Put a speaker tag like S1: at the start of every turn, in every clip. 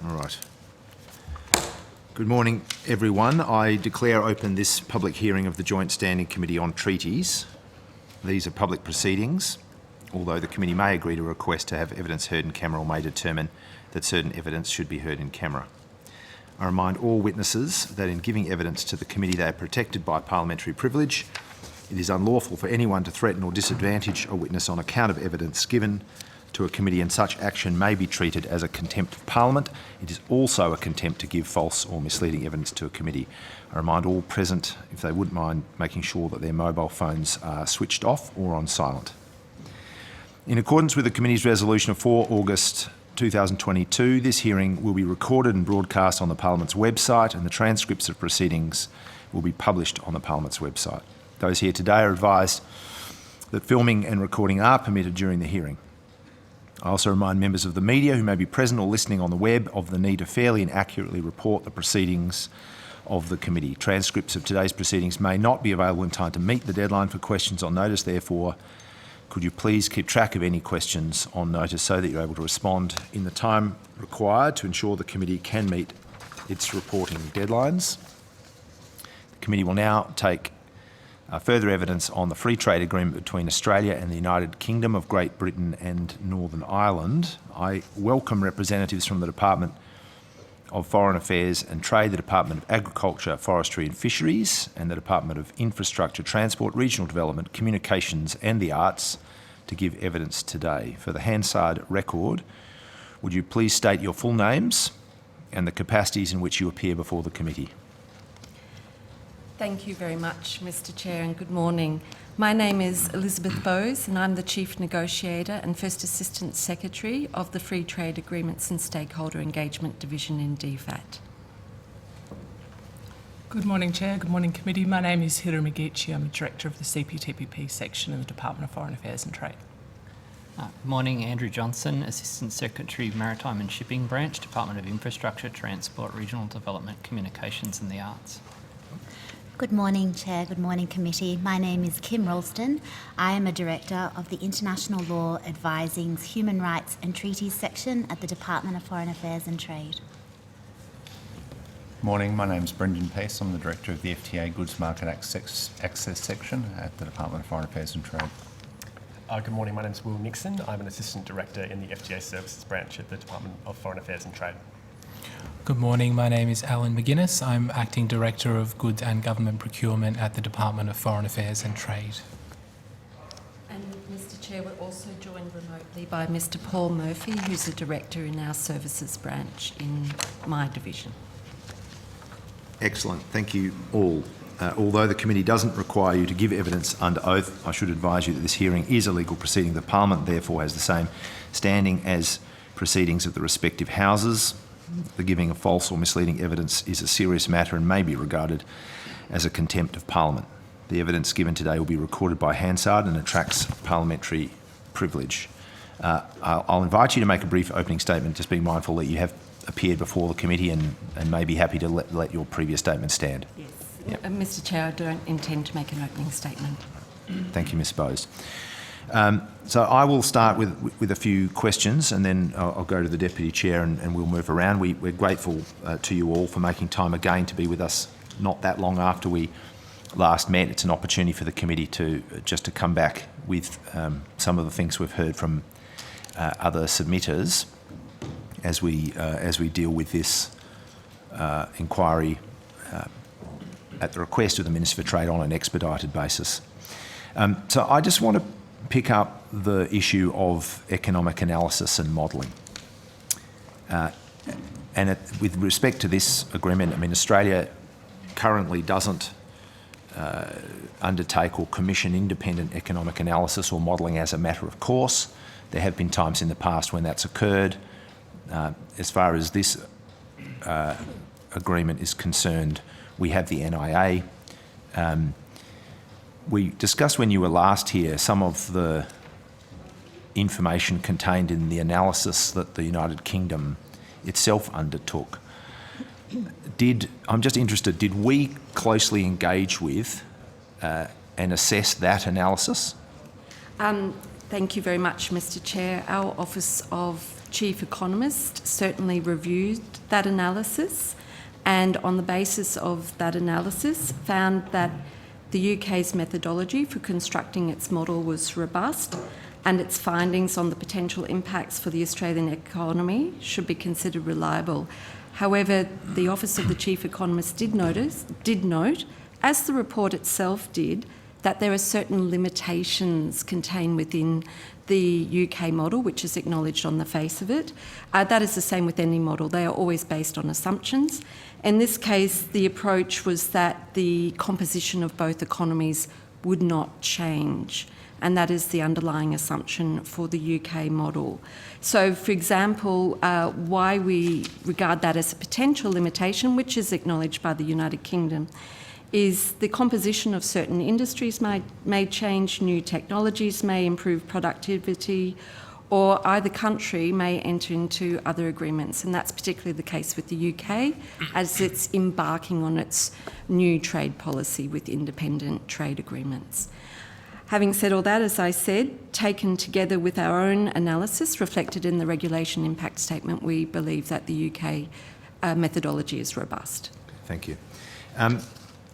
S1: All right. Good morning, everyone. I declare open this public hearing of the Joint Standing Committee on Treaties. These are public proceedings, although the committee may agree to a request to have evidence heard in camera or may determine that certain evidence should be heard in camera. I remind all witnesses that in giving evidence to the committee they are protected by parliamentary privilege. It is unlawful for anyone to threaten or disadvantage a witness on account of evidence given to a committee, and such action may be treated as a contempt of Parliament. It is also a contempt to give false or misleading evidence to a committee. I remind all present, if they wouldn't mind, making sure that their mobile phones are switched off or on silent. In accordance with the committee's resolution of 4 August 2022, this hearing will be recorded and broadcast on the Parliament's website, and the transcripts of proceedings will be published on the Parliament's website. Those here today are advised that filming and recording are permitted during the hearing. I also remind members of the media who may be present or listening on the web of the need to fairly and accurately report the proceedings of the committee. Transcripts of today's proceedings may not be available in time to meet the deadline for questions on notice. Therefore, could you please keep track of any questions on notice so that you're able to respond in the time required to ensure the committee can meet its reporting deadlines. The committee will now take further evidence on the free trade agreement between Australia and the United Kingdom of Great Britain and Northern Ireland. I welcome representatives from the Department of Foreign Affairs and Trade, the Department of Agriculture, Forestry and Fisheries, and the Department of Infrastructure, Transport, Regional Development, Communications and the Arts to give evidence today. For the Hansard record, would you please state your full names and the capacities in which you appear before the committee?
S2: Thank you very much, Mr Chair, and good morning. My name is Elizabeth Bowes and I'm the Chief Negotiator and First Assistant Secretary of the Free Trade Agreements and Stakeholder Engagement Division in DFAT.
S3: Good morning, Chair. Good morning, Committee. My name is Hira Magici. I'm a Director of the CPTPP section in the Department of Foreign Affairs and Trade.
S4: Good morning, Andrew Johnson, Assistant Secretary, Maritime and Shipping Branch, Department of Infrastructure, Transport, Regional Development, Communications and the Arts.
S5: Good morning, Chair. Good morning, Committee. My name is Kim Ralston. I am a Director of the International Law Advising's Human Rights and Treaties section at the Department of Foreign Affairs and Trade.
S6: Morning, my name is Brendan Peace. I'm the Director of the FTA Goods Market Access section at the Department of Foreign Affairs and Trade.
S7: Good morning, my name is Will Nixon. I'm an Assistant Director in the FTA Services Branch at the Department of Foreign Affairs and Trade.
S8: Good morning, my name is Alan McGuinness. I'm Acting Director of Goods and Government Procurement at the Department of Foreign Affairs and Trade.
S2: And Mr Chair, we're also joined remotely by Mr Paul Murphy, who's a Director in our Services Branch in my division.
S1: Excellent. Thank you all. Although the committee doesn't require you to give evidence under oath, I should advise you that this hearing is a legal proceeding. The Parliament therefore has the same standing as proceedings of the respective houses. The giving of false or misleading evidence is a serious matter and may be regarded as a contempt of Parliament. The evidence given today will be recorded by Hansard and attracts parliamentary privilege. I'll invite you to make a brief opening statement, just being mindful that you have appeared before the committee and may be happy to let your previous statement stand.
S2: Yes.
S1: Yep.
S2: Mr Chair, I don't intend to make an opening statement.
S1: Thank you, Ms Bowes. So I will start with a few questions and then I'll go to the Deputy Chair and we'll move around. We're grateful to you all for making time again to be with us not that long after we last met. It's an opportunity for the committee to just to come back with some of the things we've heard from other submitters as we deal with this inquiry at the request of the Minister for Trade on an expedited basis. So I just want to pick up the issue of economic analysis and modelling. With respect to this agreement, I mean, Australia currently doesn't undertake or commission independent economic analysis or modelling as a matter of course. There have been times in the past when that's occurred. As far as this agreement is concerned, we have the NIA. We discussed when you were last here some of the information contained in the analysis that the United Kingdom itself undertook. I'm just interested, did we closely engage with and assess that analysis?
S2: Thank you very much, Mr Chair. Our Office of chief economist certainly reviewed that analysis, and on the basis of that analysis found that the UK's methodology for constructing its model was robust, and its findings on the potential impacts for the Australian economy should be considered reliable. However, the Office of the Chief Economist did note, as the report itself did, that there are certain limitations contained within the UK model, which is acknowledged on the face of it. That is the same with any model. They are always based on assumptions. In this case, the approach was that the composition of both economies would not change, and that is the underlying assumption for the UK model. So, for example, why we regard that as a potential limitation, which is acknowledged by the United Kingdom, is the composition of certain industries may change, new technologies may improve productivity, or either country may enter into other agreements. And that's particularly the case with the UK, as it's embarking on its new trade policy with independent trade agreements. Having said all that, as I said, taken together with our own analysis reflected in the regulation impact statement, we believe that the UK methodology is robust.
S1: Thank you.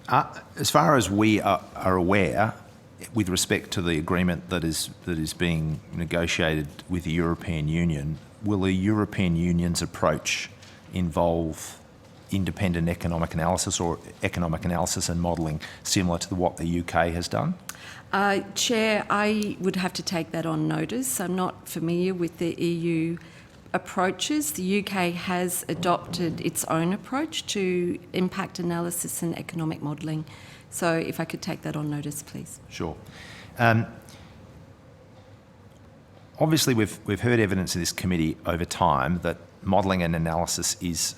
S1: As far as we are aware, with respect to the agreement that is being negotiated with the European Union, will the European Union's approach involve independent economic analysis or economic analysis and modelling similar to what the UK has done?
S2: Chair, I would have to take that on notice. I'm not familiar with the EU approaches. The UK has adopted its own approach to impact analysis and economic modelling. So if I could take that on notice, please.
S1: Sure. Obviously, we've heard evidence in this committee over time that modelling and analysis is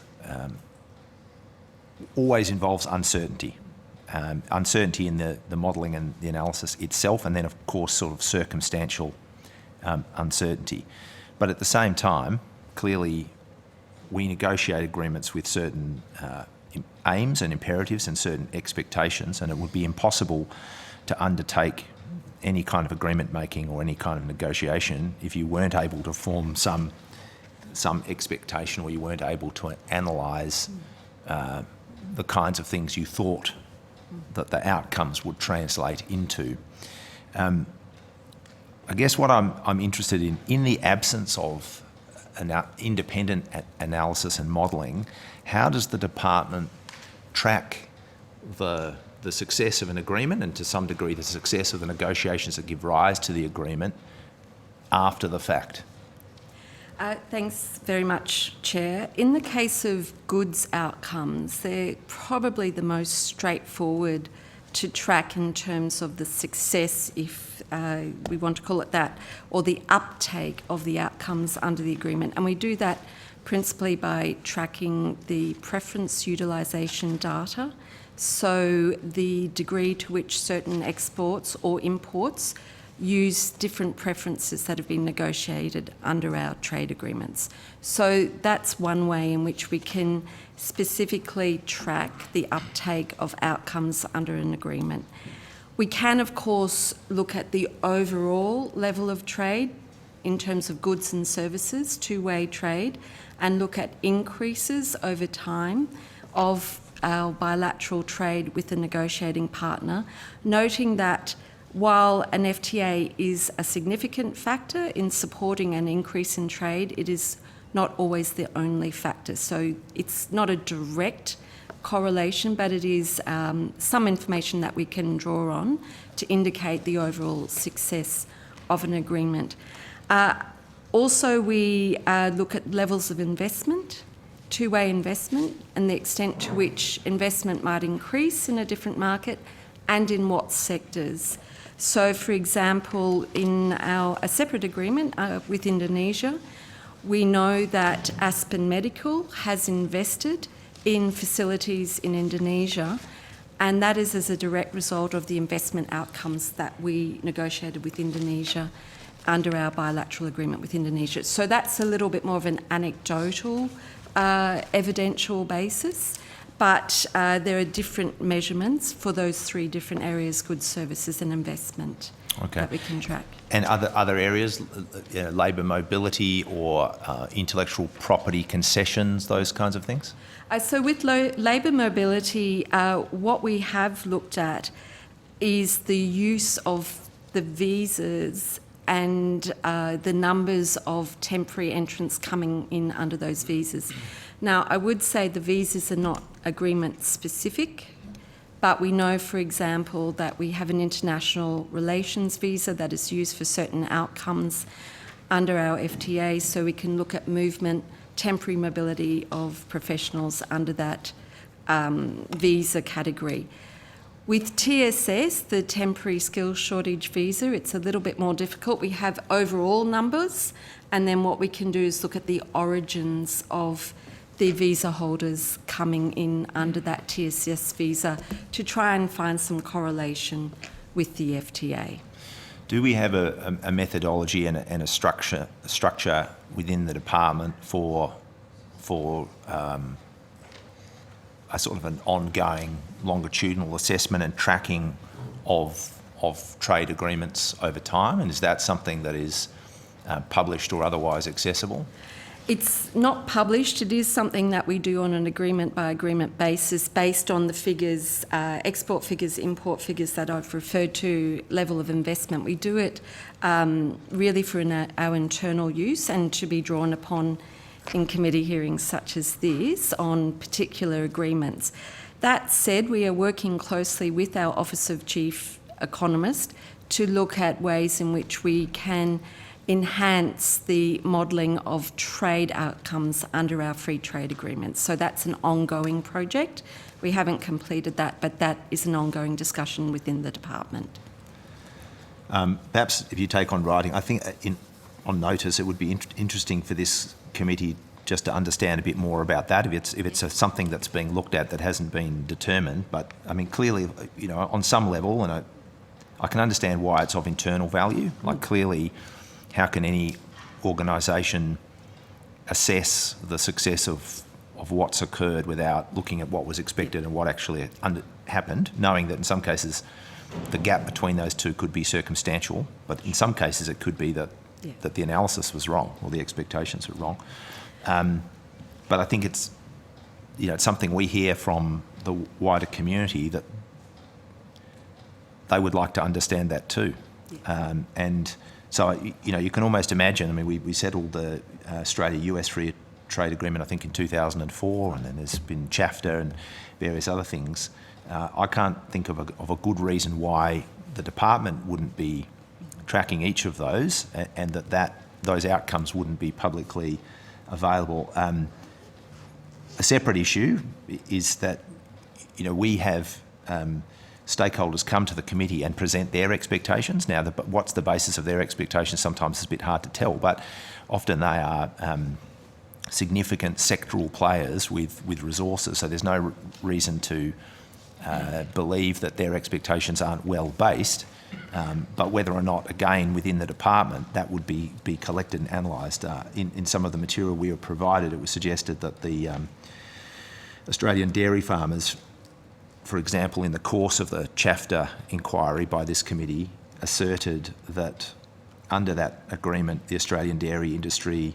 S1: always involves uncertainty. Uncertainty in the modelling and the analysis itself, and then of course sort of circumstantial uncertainty. But at the same time, clearly we negotiate agreements with certain aims and imperatives and certain expectations, and it would be impossible to undertake any kind of agreement making or any kind of negotiation if you weren't able to form some expectation, or you weren't able to analyse the kinds of things you thought that the outcomes would translate into. I guess what I'm interested in the absence of an independent analysis and modelling, how does the department track the success of an agreement, and to some degree the success of the negotiations that give rise to the agreement after the fact?
S2: Thanks very much, Chair. In the case of goods outcomes, they're probably the most straightforward to track in terms of the success, if we want to call it that, or the uptake of the outcomes under the agreement. And we do that principally by tracking the preference utilisation data, so the degree to which certain exports or imports use different preferences that have been negotiated under our trade agreements. So that's one way in which we can specifically track the uptake of outcomes under an agreement. We can, of course, look at the overall level of trade in terms of goods and services, two-way trade, and look at increases over time of our bilateral trade with a negotiating partner, noting that while an FTA is a significant factor in supporting an increase in trade, it is not always the only factor. So it's not a direct correlation, but it is some information that we can draw on to indicate the overall success of an agreement. Also, we look at levels of investment, two-way investment, and the extent to which investment might increase in a different market and in what sectors. So, for example, in a separate agreement with Indonesia, we know that Aspen Medical has invested in facilities in Indonesia, and that is as a direct result of the investment outcomes that we negotiated with Indonesia under our bilateral agreement with Indonesia. So that's a little bit more of an anecdotal, evidential basis, but there are different measurements for those three different areas: goods, services and investment.
S1: Okay.
S2: that we can track.
S1: And other areas, labour mobility or intellectual property concessions, those kinds of things?
S2: So with labour mobility, what we have looked at is the use of the visas and the numbers of temporary entrants coming in under those visas. Now, I would say the visas are not agreement specific, but we know, for example, that we have an international relations visa that is used for certain outcomes under our FTA, so we can look at movement, temporary mobility of professionals under that visa category. With TSS, the temporary skills shortage visa, it's a little bit more difficult. We have overall numbers, and then what we can do is look at the origins of the visa holders coming in under that TSS visa to try and find some correlation with the FTA.
S1: Do we have a methodology and a structure within the department for a sort of an ongoing longitudinal assessment and tracking of trade agreements over time? And is that something that is published or otherwise accessible?
S2: It's not published. It is something that we do on an agreement-by-agreement basis based on the figures, export figures, import figures that I've referred to, level of investment. We do it really for our internal use and to be drawn upon in committee hearings such as this on particular agreements. That said, we are working closely with our Office of Chief Economist to look at ways in which we can enhance the modelling of trade outcomes under our free trade agreements. So that's an ongoing project. We haven't completed that, but that is an ongoing discussion within the department.
S1: Perhaps if you take on writing, I think on notice it would be interesting for this committee just to understand a bit more about that, if it's something that's being looked at that hasn't been determined. But I mean, clearly, you know, on some level, and I can understand why it's of internal value. Like clearly, how can any organisation assess the success of what's occurred without looking at what was expected and what actually happened, knowing that in some cases the gap between those two could be circumstantial, but in some cases it could be that the analysis was wrong or the expectations were wrong. But I think it's something we hear from the wider community that they would like to understand that too. And so, you can almost imagine, I mean, we settled the Australia-US Free Trade Agreement, I think, in 2004, and then there's been CHAFTA and various other things. I can't think of a good reason why the department wouldn't be tracking each of those and that those outcomes wouldn't be publicly available. A separate issue is that, we have stakeholders come to the committee and present their expectations. Now, what's the basis of their expectations sometimes is a bit hard to tell, but often they are significant sectoral players with resources, so there's no reason to believe that their expectations aren't well based, but whether or not, again, within the department, that would be collected and analysed. In some of the material we were provided, it was suggested that the Australian dairy farmers, for example, in the course of the CHAFTA inquiry by this committee, asserted that under that agreement, the Australian dairy industry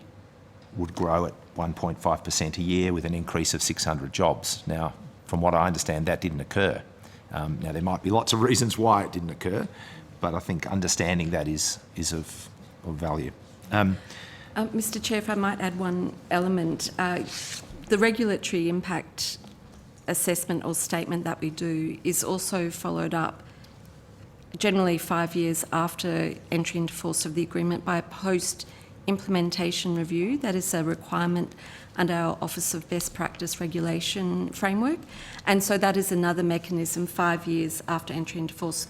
S1: would grow at 1.5% a year with an increase of 600 jobs. Now, from what I understand, that didn't occur. Now, there might be lots of reasons why it didn't occur, but I think understanding that is of value.
S2: Mr. Chair, if I might add one element, the regulatory impact assessment or statement that we do is also followed up generally 5 years after entry into force of the agreement by a post-implementation review. That is a requirement under our Office of Best Practice Regulation framework. And so that is another mechanism 5 years after entry into force,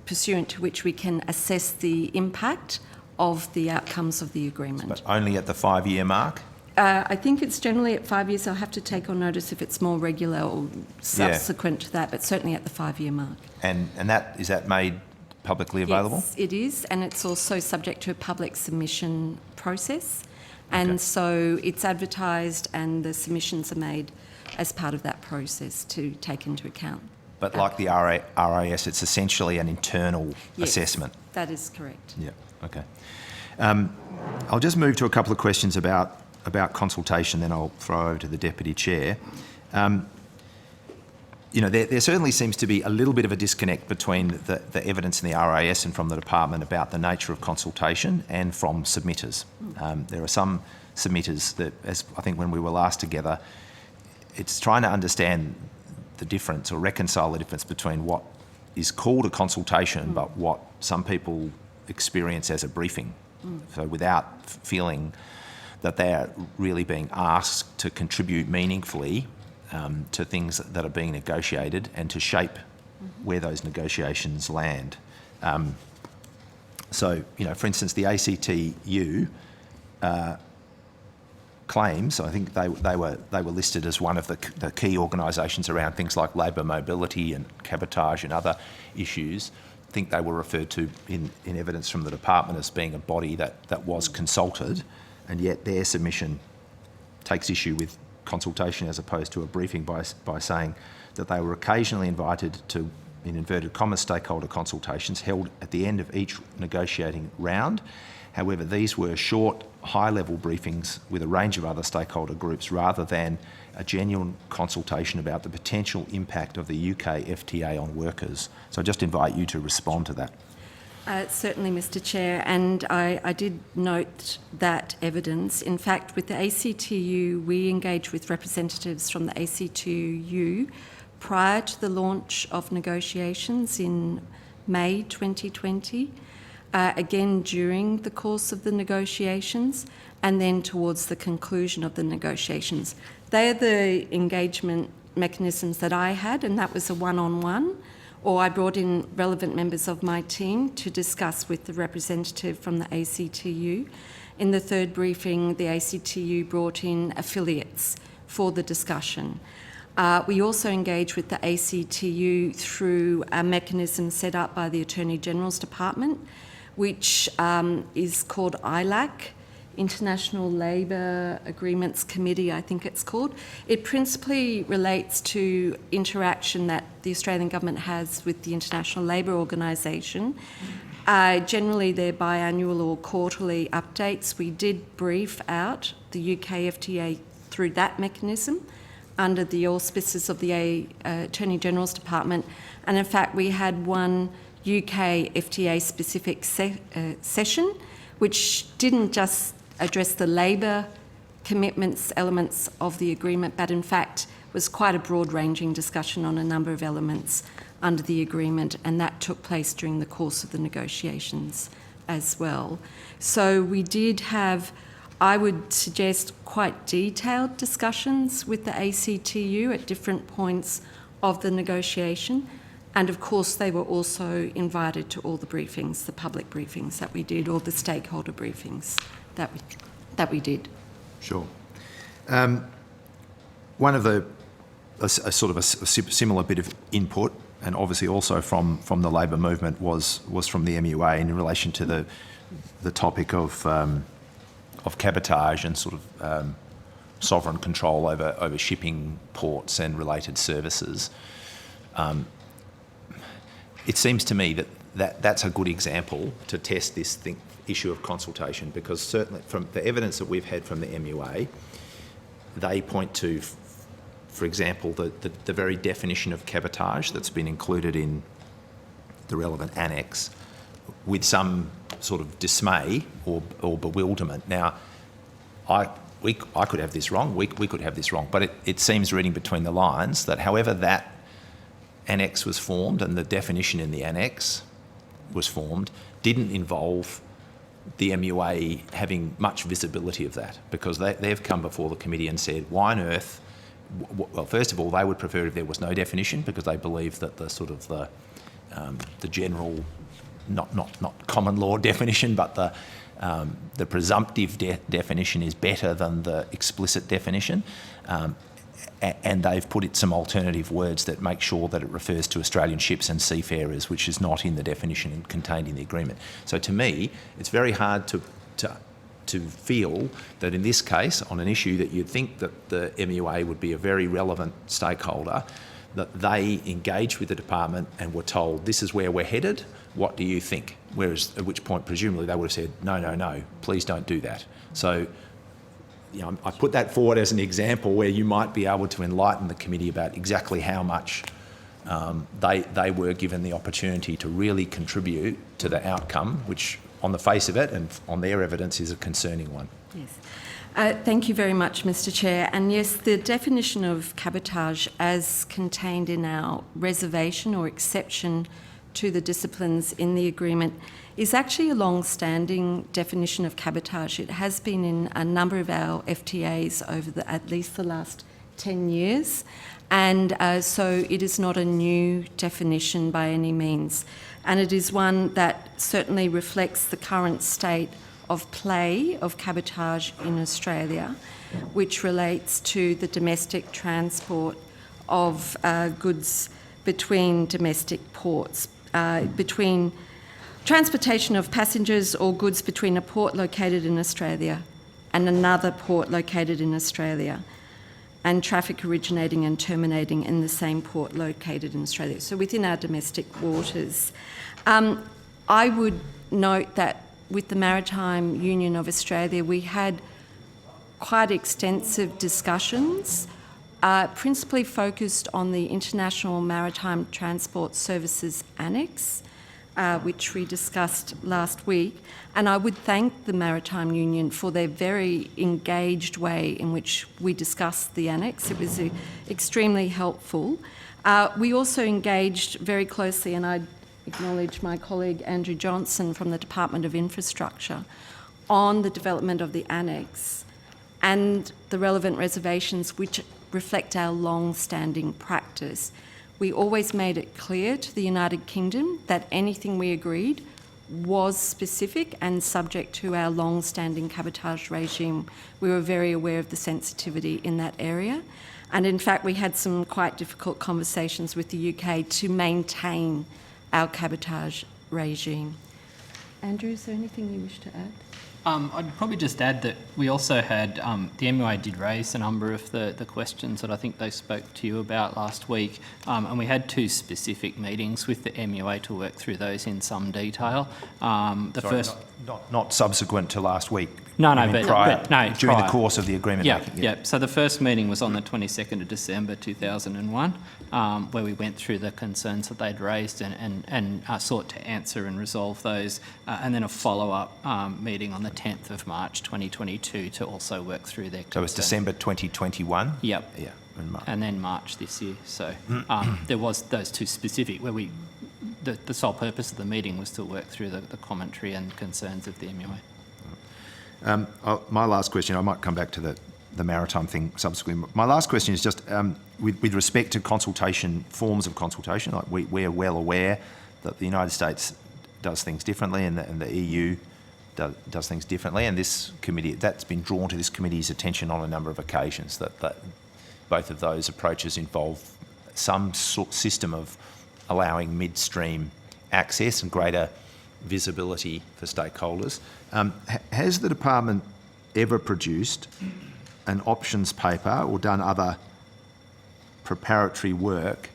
S2: pursuant to which we can assess the impact of the outcomes of the agreement.
S1: But only at the 5-year mark?
S2: I think it's generally at 5 years. I'll have to take on notice if it's more regular or subsequent to that, but certainly at the 5-year mark.
S1: And is that made publicly available?
S2: Yes, it is, and it's also subject to a public submission process. And so it's advertised and the submissions are made as part of that process to take into account.
S1: But like the RAS, it's essentially an internal
S2: Yes,
S1: assessment.
S2: that is correct.
S1: Yeah, okay. I'll just move to a couple of questions about consultation, then I'll throw over to the Deputy Chair. There certainly seems to be a little bit of a disconnect between the evidence in the RAS and from the department about the nature of consultation and from submitters. There are some submitters that, as I think when we were last together, it's trying to understand the difference or reconcile the difference between what is called a consultation but what some people experience as a briefing. So without feeling that they're really being asked to contribute meaningfully to things that are being negotiated and to shape where those negotiations land. For instance, the ACTU claims, I think they were listed as one of the key organisations around things like labour mobility and cabotage and other issues. I think they were referred to in evidence from the department as being a body that was consulted, and yet their submission takes issue with consultation as opposed to a briefing by saying that they were occasionally invited to, in inverted commas, stakeholder consultations held at the end of each negotiating round. However, these were short, high-level briefings with a range of other stakeholder groups rather than a genuine consultation about the potential impact of the UK FTA on workers. So I just invite you to respond to that.
S2: Certainly, Mr. Chair, and I did note that evidence. In fact, with the ACTU, we engaged with representatives from the ACTU prior to the launch of negotiations in May 2020, again during the course of the negotiations, and then towards the conclusion of the negotiations. They are the engagement mechanisms that I had, and that was a one-on-one, or I brought in relevant members of my team to discuss with the representative from the ACTU. In the third briefing, the ACTU brought in affiliates for the discussion. We also engage with the ACTU through a mechanism set up by the Attorney General's Department, which is called ILAC, International Labour Agreements Committee, I think it's called. It principally relates to interaction that the Australian Government has with the International Labour Organisation. Generally, they're biannual or quarterly updates. We did brief out the UK FTA through that mechanism under the auspices of the Attorney General's Department. And in fact, we had one UK FTA specific session, which didn't just address the labour commitments elements of the agreement, but in fact was quite a broad-ranging discussion on a number of elements under the agreement, and that took place during the course of the negotiations as well. So we did have, I would suggest, quite detailed discussions with the ACTU at different points of the negotiation. And of course, they were also invited to all the briefings, the public briefings that we did, or the stakeholder briefings that we did.
S1: Sure. One of a similar bit of input, and obviously also from the labour movement, was from the MUA in relation to the topic of cabotage and sort of sovereign control over shipping ports and related services. It seems to me that's a good example to test this issue of consultation, because certainly from the evidence that we've had from the MUA, they point to, for example, the very definition of cabotage that's been included in the relevant annex with some sort of dismay or bewilderment. Now, I could have this wrong, we could have this wrong, but it seems, reading between the lines, that however that annex was formed and the definition in the annex was formed didn't involve the MUA having much visibility of that, because they've come before the committee and said, why on earth, well, first of all, they would prefer if there was no definition, because they believe that the general, not common law definition, but the presumptive definition is better than the explicit definition. And they've put some alternative words that make sure that it refers to Australian ships and seafarers, which is not in the definition contained in the agreement. So to me, it's very hard to feel that in this case, on an issue that you'd think that the MUA would be a very relevant stakeholder, that they engaged with the department and were told, this is where we're headed, what do you think? Whereas at which point, presumably, they would have said, no, please don't do that. So, I put that forward as an example where you might be able to enlighten the committee about exactly how much they were given the opportunity to really contribute to the outcome, which on the face of it and on their evidence is a concerning one.
S2: Yes. Thank you very much, Mr. Chair. And yes, the definition of cabotage as contained in our reservation or exception to the disciplines in the agreement is actually a long-standing definition of cabotage. It has been in a number of our FTAs over at least the last 10 years. And so it is not a new definition by any means. And it is one that certainly reflects the current state of play of cabotage in Australia, which relates to the domestic transport of goods between domestic ports, between transportation of passengers or goods between a port located in Australia and another port located in Australia, and traffic originating and terminating in the same port located in Australia, so within our domestic waters. I would note that with the Maritime Union of Australia, we had quite extensive discussions, principally focused on the International Maritime Transport Services Annex, which we discussed last week. And I would thank the Maritime Union for their very engaged way in which we discussed the annex. It was extremely helpful. We also engaged very closely, and I acknowledge my colleague Andrew Johnson from the Department of Infrastructure, on the development of the annex and the relevant reservations which reflect our long-standing practice. We always made it clear to the United Kingdom that anything we agreed was specific and subject to our long-standing cabotage regime. We were very aware of the sensitivity in that area. And in fact, we had some quite difficult conversations with the UK to maintain our cabotage regime. Andrew, is there anything you wish to add?
S4: I'd probably just add that we also had, the MUA did raise a number of the questions that I think they spoke to you about last week, and we had 2 specific meetings with the MUA to work through those in some detail.
S1: Not subsequent to last week.
S4: No,
S1: during
S4: prior.
S1: the course of the agreement making.
S4: Yeah. So the first meeting was on the 22nd of December 2001, where we went through the concerns that they'd raised and sought to answer and resolve those, and then a follow-up meeting on the 10th of March 2022 to also work through their concerns.
S1: So it was December 2021?
S4: Yep.
S1: Yeah.
S4: And then March this year. So there was those 2 specific where the sole purpose of the meeting was to work through the commentary and concerns of the MUA.
S1: My last question, I might come back to the maritime thing subsequently. My last question is just with respect to consultation, forms of consultation. Like we're well aware that the United States does things differently and the EU does things differently, and this committee, that's been drawn to this committee's attention on a number of occasions, that both of those approaches involve some sort system of allowing midstream access and greater visibility for stakeholders. Has the department ever produced an options paper or done other preparatory work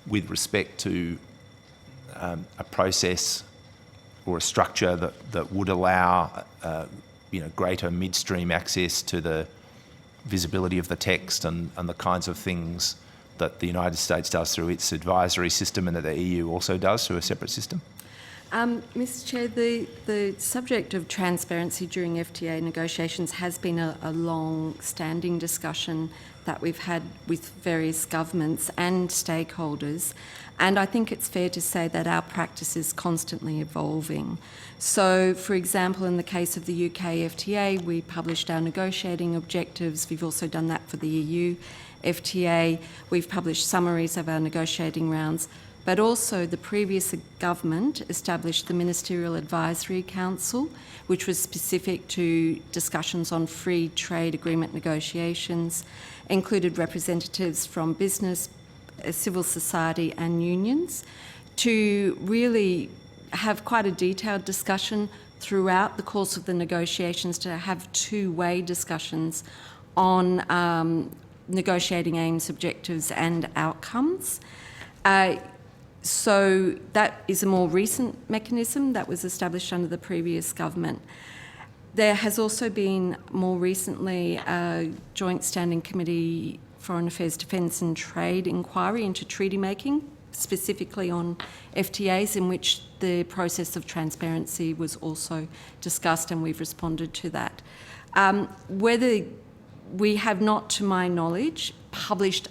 S1: with respect to a process or a structure that would allow greater midstream access to the visibility of the text and the kinds of things that the United States does through its advisory system and that the EU also does through a separate system?
S2: Mr. Chair, the subject of transparency during FTA negotiations has been a long-standing discussion that we've had with various governments and stakeholders, and I think it's fair to say that our practice is constantly evolving. So, for example, in the case of the UK FTA, we published our negotiating objectives. We've also done that for the EU FTA. We've published summaries of our negotiating rounds. But also the previous government established the Ministerial Advisory Council, which was specific to discussions on free trade agreement negotiations, included representatives from business, civil society and unions, to really have quite a detailed discussion throughout the course of the negotiations, to have 2-way discussions on negotiating aims, objectives and outcomes. So that is a more recent mechanism that was established under the previous government. There has also been more recently a Joint Standing Committee Foreign Affairs, Defence and Trade inquiry into treaty making, specifically on FTAs, in which the process of transparency was also discussed, and we've responded to that. Whether we have not, to my knowledge, published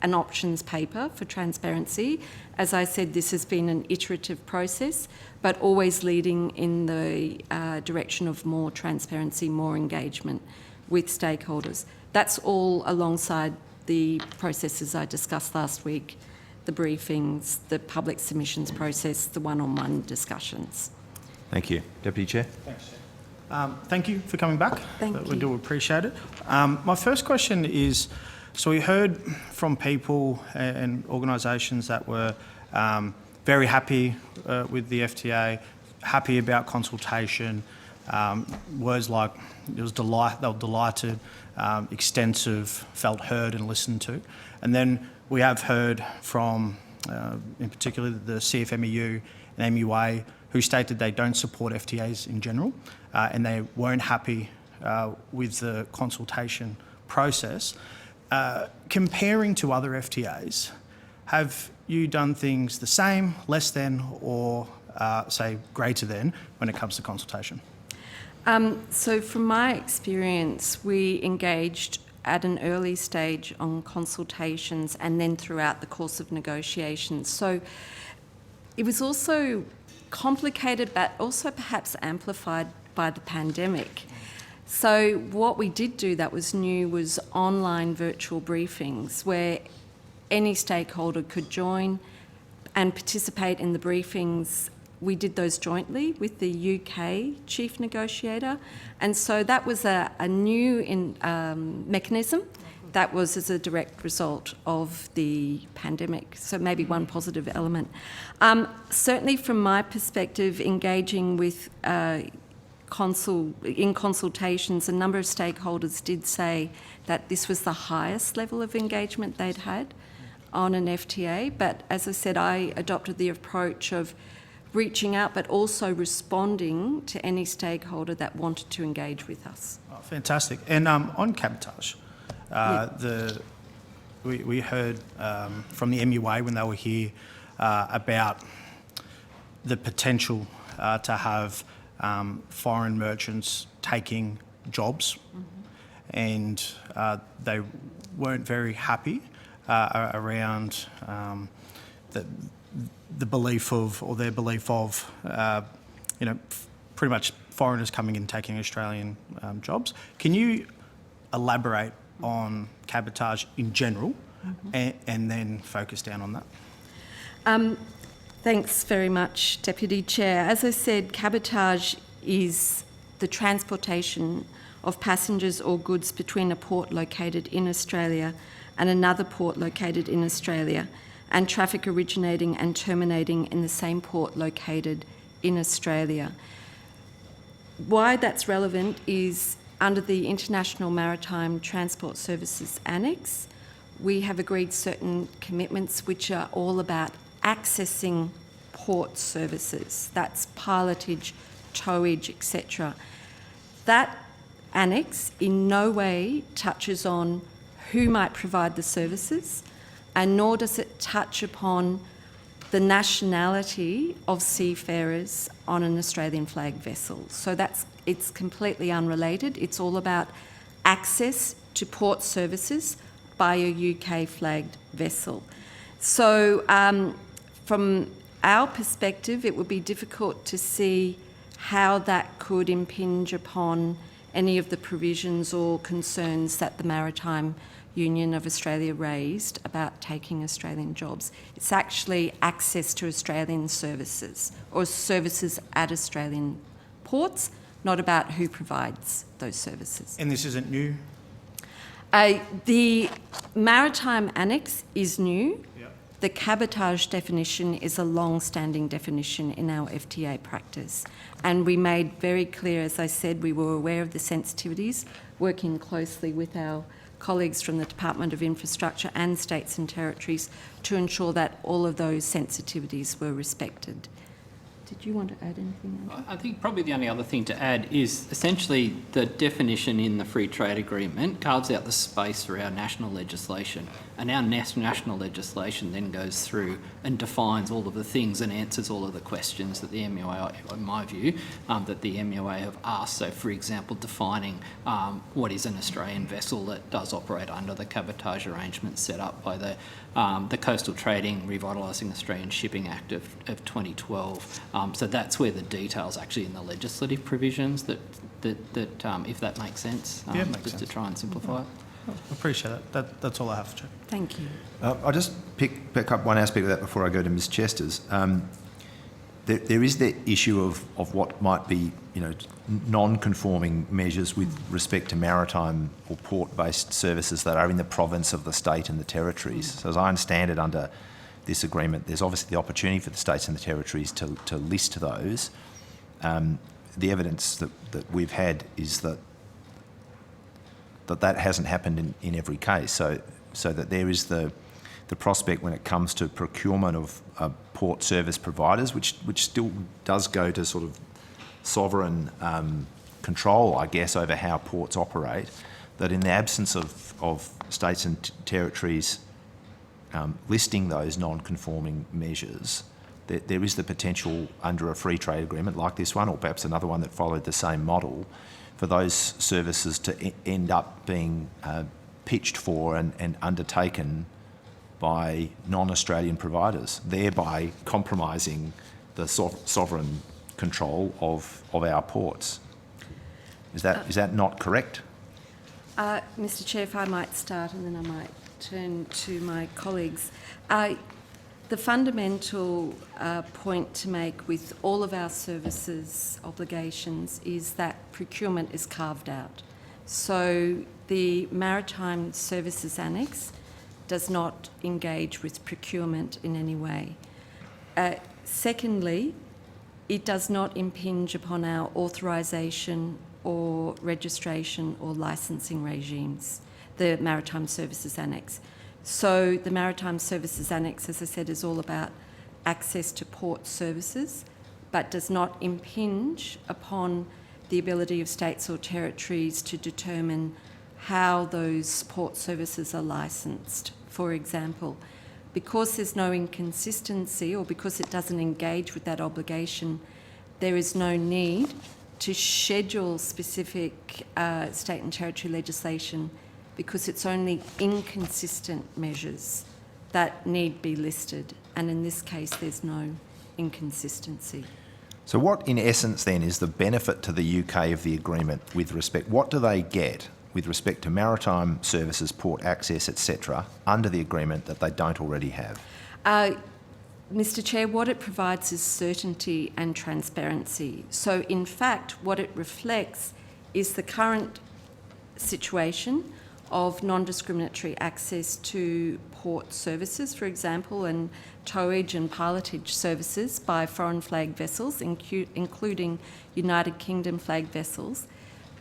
S2: an options paper for transparency. As I said, this has been an iterative process, but always leading in the direction of more transparency, more engagement with stakeholders. That's all alongside the processes I discussed last week, the briefings, the public submissions process, the one-on-one discussions.
S1: Thank you. Deputy Chair.
S9: Thanks, Chair. Thank you for coming back.
S2: Thank
S9: We
S2: you.
S9: do appreciate it. My first question is, so we heard from people and organisations that were very happy with the FTA, happy about consultation, words like they were delighted, extensive, felt heard and listened to. And then we have heard from, in particular, the CFMEU and MUA, who stated they don't support FTAs in general, and they weren't happy with the consultation process. Comparing to other FTAs, have you done things the same, less than, or say greater than when it comes to consultation?
S2: So from my experience, we engaged at an early stage on consultations and then throughout the course of negotiations. So it was also complicated, but also perhaps amplified by the pandemic. So what we did do that was new was online virtual briefings where any stakeholder could join and participate in the briefings. We did those jointly with the UK chief negotiator, and so that was a new mechanism that was as a direct result of the pandemic, so maybe one positive element. Certainly from my perspective, engaging with in consultations, a number of stakeholders did say that this was the highest level of engagement they'd had on an FTA, but as I said, I adopted the approach of reaching out but also responding to any stakeholder that wanted to engage with us.
S9: Oh, fantastic. And on cabotage, we heard from the MUA when they were here about the potential to have foreign merchants taking jobs, and they weren't very happy around the belief of, or their belief of, pretty much foreigners coming in taking Australian jobs. Can you elaborate on cabotage in general and then focus down on that?
S2: Thanks very much, Deputy Chair. As I said, cabotage is the transportation of passengers or goods between a port located in Australia and another port located in Australia, and traffic originating and terminating in the same port located in Australia. Why that's relevant is under the International Maritime Transport Services Annex, we have agreed certain commitments which are all about accessing port services. That's pilotage, towage, etc. That annex in no way touches on who might provide the services, and nor does it touch upon the nationality of seafarers on an Australian flag vessel. So it's completely unrelated. It's all about access to port services by a UK flagged vessel. So from our perspective, it would be difficult to see how that could impinge upon any of the provisions or concerns that the Maritime Union of Australia raised about taking Australian jobs. It's actually access to Australian services or services at Australian ports, not about who provides those services.
S9: And this isn't new?
S2: The Maritime Annex is new.
S9: Yep.
S2: The cabotage definition is a long-standing definition in our FTA practice. And we made very clear, as I said, we were aware of the sensitivities, working closely with our colleagues from the Department of Infrastructure and States and Territories to ensure that all of those sensitivities were respected. Did you want to add anything, Andrew?
S4: I think probably the only other thing to add is essentially the definition in the free trade agreement carves out the space for our national legislation, and our national legislation then goes through and defines all of the things and answers all of the questions that the MUA, in my view, that the MUA have asked. So, for example, defining what is an Australian vessel that does operate under the cabotage arrangements set up by the Coastal Trading Revitalising Australian Shipping Act of 2012. So that's where the details actually in the legislative provisions that if that makes sense,
S9: Yeah, makes
S4: just
S9: sense.
S4: to try and simplify it.
S9: Appreciate it. That's all I have, Chair.
S2: Thank you.
S1: I'll just pick up one aspect of that before I go to Ms Chester's. There is the issue of what might be, non-conforming measures with respect to maritime or port-based services that are in the province of the state and the territories. So as I understand it, under this agreement, there's obviously the opportunity for the states and the territories to list those. The evidence that we've had is that hasn't happened in every case. So that there is the prospect when it comes to procurement of port service providers, which still does go to sort of sovereign control, I guess, over how ports operate, that in the absence of states and territories listing those non-conforming measures, there is the potential under a free trade agreement like this one, or perhaps another one that followed the same model, for those services to end up being pitched for and undertaken by non-Australian providers, thereby compromising the sovereign control of our ports. Is that not correct?
S2: Mr Chair, if I might start and then I might turn to my colleagues. The fundamental point to make with all of our services obligations is that procurement is carved out. So the Maritime Services Annex does not engage with procurement in any way. Secondly, it does not impinge upon our authorisation or registration or licensing regimes, the Maritime Services Annex. So the Maritime Services Annex, as I said, is all about access to port services, but does not impinge upon the ability of states or territories to determine how those port services are licensed. For example, because there's no inconsistency, or because it doesn't engage with that obligation, there is no need to schedule specific state and territory legislation, because it's only inconsistent measures that need be listed. And in this case, there's no inconsistency.
S1: So what, in essence, then, is the benefit to the UK of the agreement with respect? What do they get with respect to maritime services, port access, etc., under the agreement that they don't already have?
S2: Mr Chair, what it provides is certainty and transparency. So, in fact, what it reflects is the current situation of non-discriminatory access to port services, for example, and towage and pilotage services by foreign flag vessels, including United Kingdom flag vessels,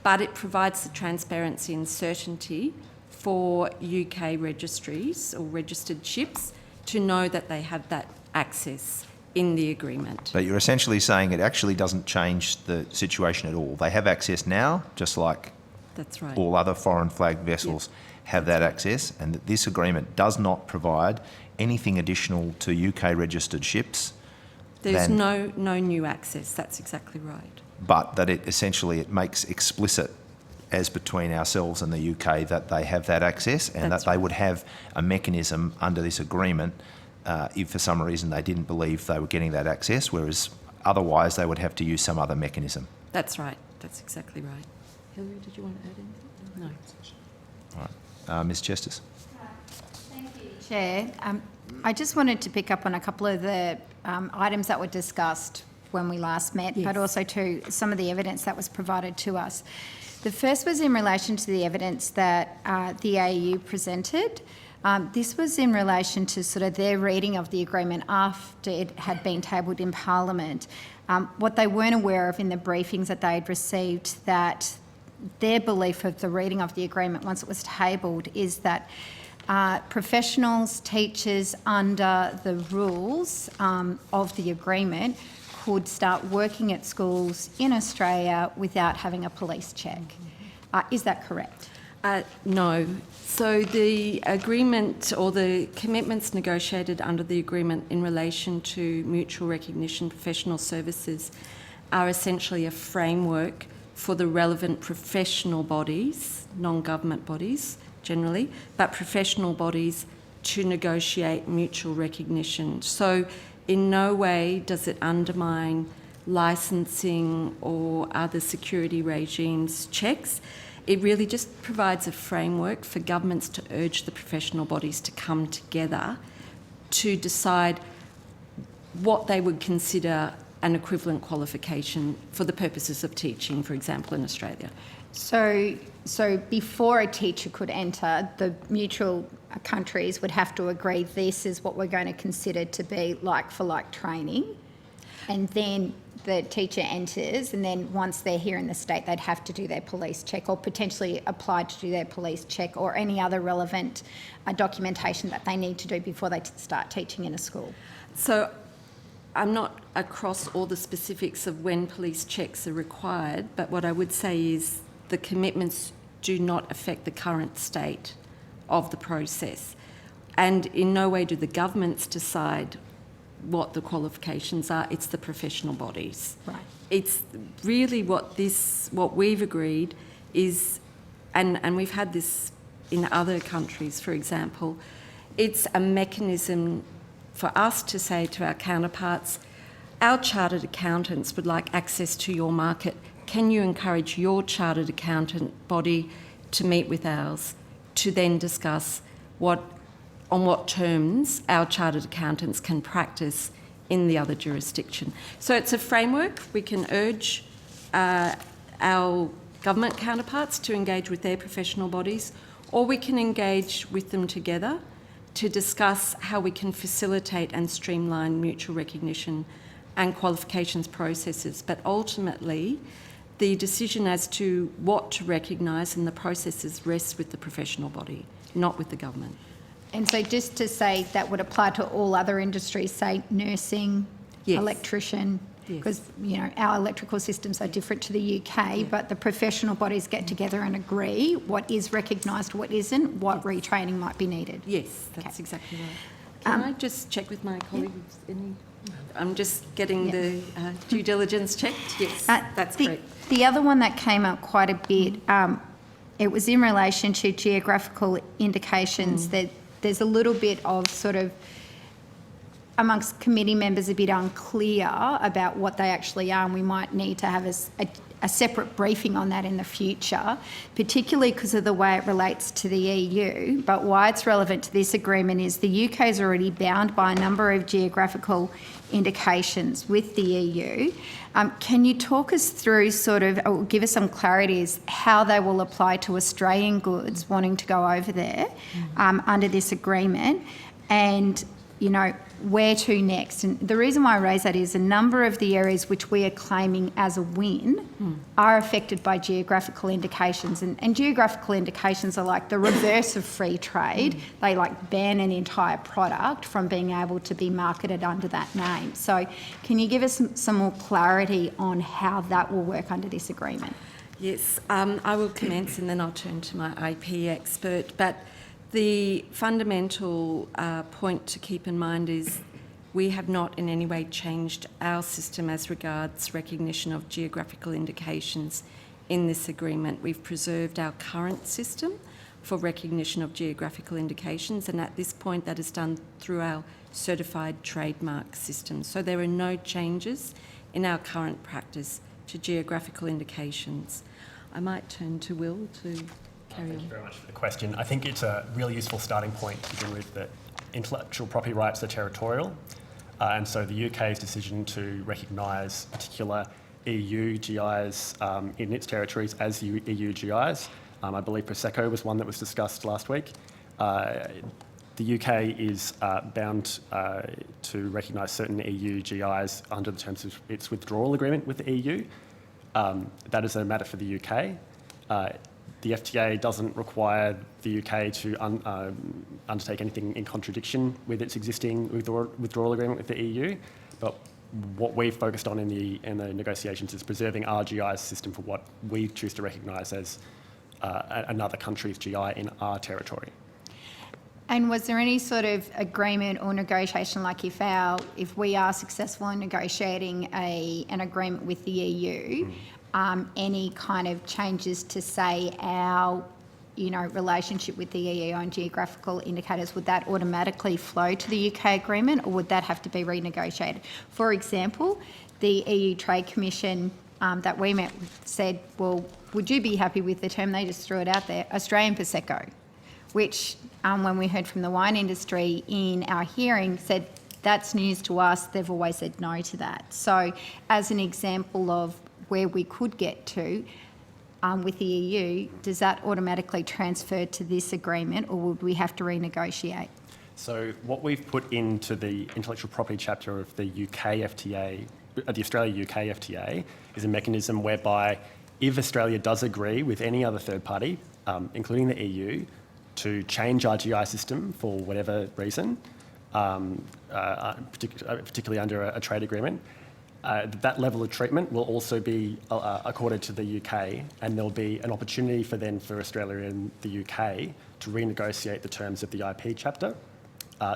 S2: but it provides the transparency and certainty for UK registries or registered ships to know that they have that access in the agreement.
S1: But you're essentially saying it actually doesn't change the situation at all. They have access now, just like
S2: That's right.
S1: all other foreign flag vessels have that access, and that this agreement does not provide anything additional to UK registered ships.
S2: There's no new access, that's exactly right.
S1: But that it makes explicit, as between ourselves and the UK, that they have that access, and
S2: That's
S1: that they
S2: right.
S1: would have a mechanism under this agreement if for some reason they didn't believe they were getting that access, whereas otherwise they would have to use some other mechanism.
S2: That's right, that's exactly right. Hilary, did you want to add anything? No.
S1: All right. Ms Chesters.
S10: Thank you, Chair. I just wanted to pick up on a couple of the items that were discussed when we last met,
S2: Yes.
S10: but also to some of the evidence that was provided to us. The first was in relation to the evidence that the AU presented. This was in relation to sort of their reading of the agreement after it had been tabled in Parliament. What they weren't aware of in the briefings that they had received, that their belief of the reading of the agreement once it was tabled is that professionals, teachers under the rules of the agreement could start working at schools in Australia without having a police check. Is that correct?
S2: No. So the agreement or the commitments negotiated under the agreement in relation to mutual recognition professional services are essentially a framework for the relevant professional bodies, non-government bodies generally, but professional bodies to negotiate mutual recognition. So in no way does it undermine licensing or other security regimes checks. It really just provides a framework for governments to urge the professional bodies to come together to decide what they would consider an equivalent qualification for the purposes of teaching, for example, in Australia.
S10: So before a teacher could enter, the mutual countries would have to agree this is what we're going to consider to be like-for-like training, and then the teacher enters, and then once they're here in the state, they'd have to do their police check or potentially apply to do their police check or any other relevant documentation that they need to do before they start teaching in a school.
S2: So I'm not across all the specifics of when police checks are required, but what I would say is the commitments do not affect the current state of the process. And in no way do the governments decide what the qualifications are. It's the professional bodies.
S10: Right.
S2: It's really what we've agreed is, and we've had this in other countries, for example, it's a mechanism for us to say to our counterparts, our chartered accountants would like access to your market. Can you encourage your chartered accountant body to meet with ours to then discuss on what terms our chartered accountants can practice in the other jurisdiction? So it's a framework. We can urge our government counterparts to engage with their professional bodies, or we can engage with them together to discuss how we can facilitate and streamline mutual recognition and qualifications processes. But ultimately, the decision as to what to recognise and the processes rests with the professional body, not with the government.
S10: And so just to say that would apply to all other industries, say nursing,
S2: Yes.
S10: electrician, because our electrical systems are different to the UK, but the professional bodies get together and agree what is recognised, what isn't, what retraining might be needed.
S2: Yes, that's exactly right. Can I just check with my colleagues? I'm just getting the due diligence checked. Yes, that's great.
S10: The other one that came up quite a bit, it was in relation to geographical indications that there's a little bit of sort of amongst committee members a bit unclear about what they actually are, and we might need to have a separate briefing on that in the future, particularly because of the way it relates to the EU. But why it's relevant to this agreement is the UK is already bound by a number of geographical indications with the EU. Can you talk us through or give us some clarity as how they will apply to Australian goods wanting to go over there under this agreement, and where to next? And the reason why I raise that is a number of the areas which we are claiming as a win are affected by geographical indications. And geographical indications are like the reverse of free trade. They ban an entire product from being able to be marketed under that name. So can you give us some more clarity on how that will work under this agreement?
S2: Yes, I will commence and then I'll turn to my IP expert. But the fundamental point to keep in mind is we have not in any way changed our system as regards recognition of geographical indications in this agreement. We've preserved our current system for recognition of geographical indications, and at this point that is done through our certified trademark system. So there are no changes in our current practice to geographical indications. I might turn to Will to carry on.
S7: Thank you very much for the question. I think it's a really useful starting point to begin with that intellectual property rights are territorial, and so the UK's decision to recognise particular EU GIs in its territories as EU GIs, I believe Prosecco was one that was discussed last week. The UK is bound to recognise certain EU GIs under the terms of its withdrawal agreement with the EU. That is a matter for the UK. The FTA doesn't require the UK to undertake anything in contradiction with its existing withdrawal agreement with the EU, but what we've focused on in the negotiations is preserving our GI system for what we choose to recognise as another country's GI in our territory.
S10: And was there any sort of agreement or negotiation, like if we are successful in negotiating an agreement with the EU, any kind of changes to, say, our relationship with the EU on geographical indicators, would that automatically flow to the UK agreement, or would that have to be renegotiated? For example, the EU Trade Commission that we met with said, well, would you be happy with the term, they just threw it out there, Australian Prosecco, which when we heard from the wine industry in our hearing said, that's news to us, they've always said no to that. So as an example of where we could get to with the EU, does that automatically transfer to this agreement, or would we have to renegotiate?
S7: So what we've put into the intellectual property chapter of the UK FTA, the Australia-UK FTA, is a mechanism whereby if Australia does agree with any other third party, including the EU, to change our GI system for whatever reason, particularly under a trade agreement, that level of treatment will also be accorded to the UK, and there'll be an opportunity for Australia and the UK to renegotiate the terms of the IP chapter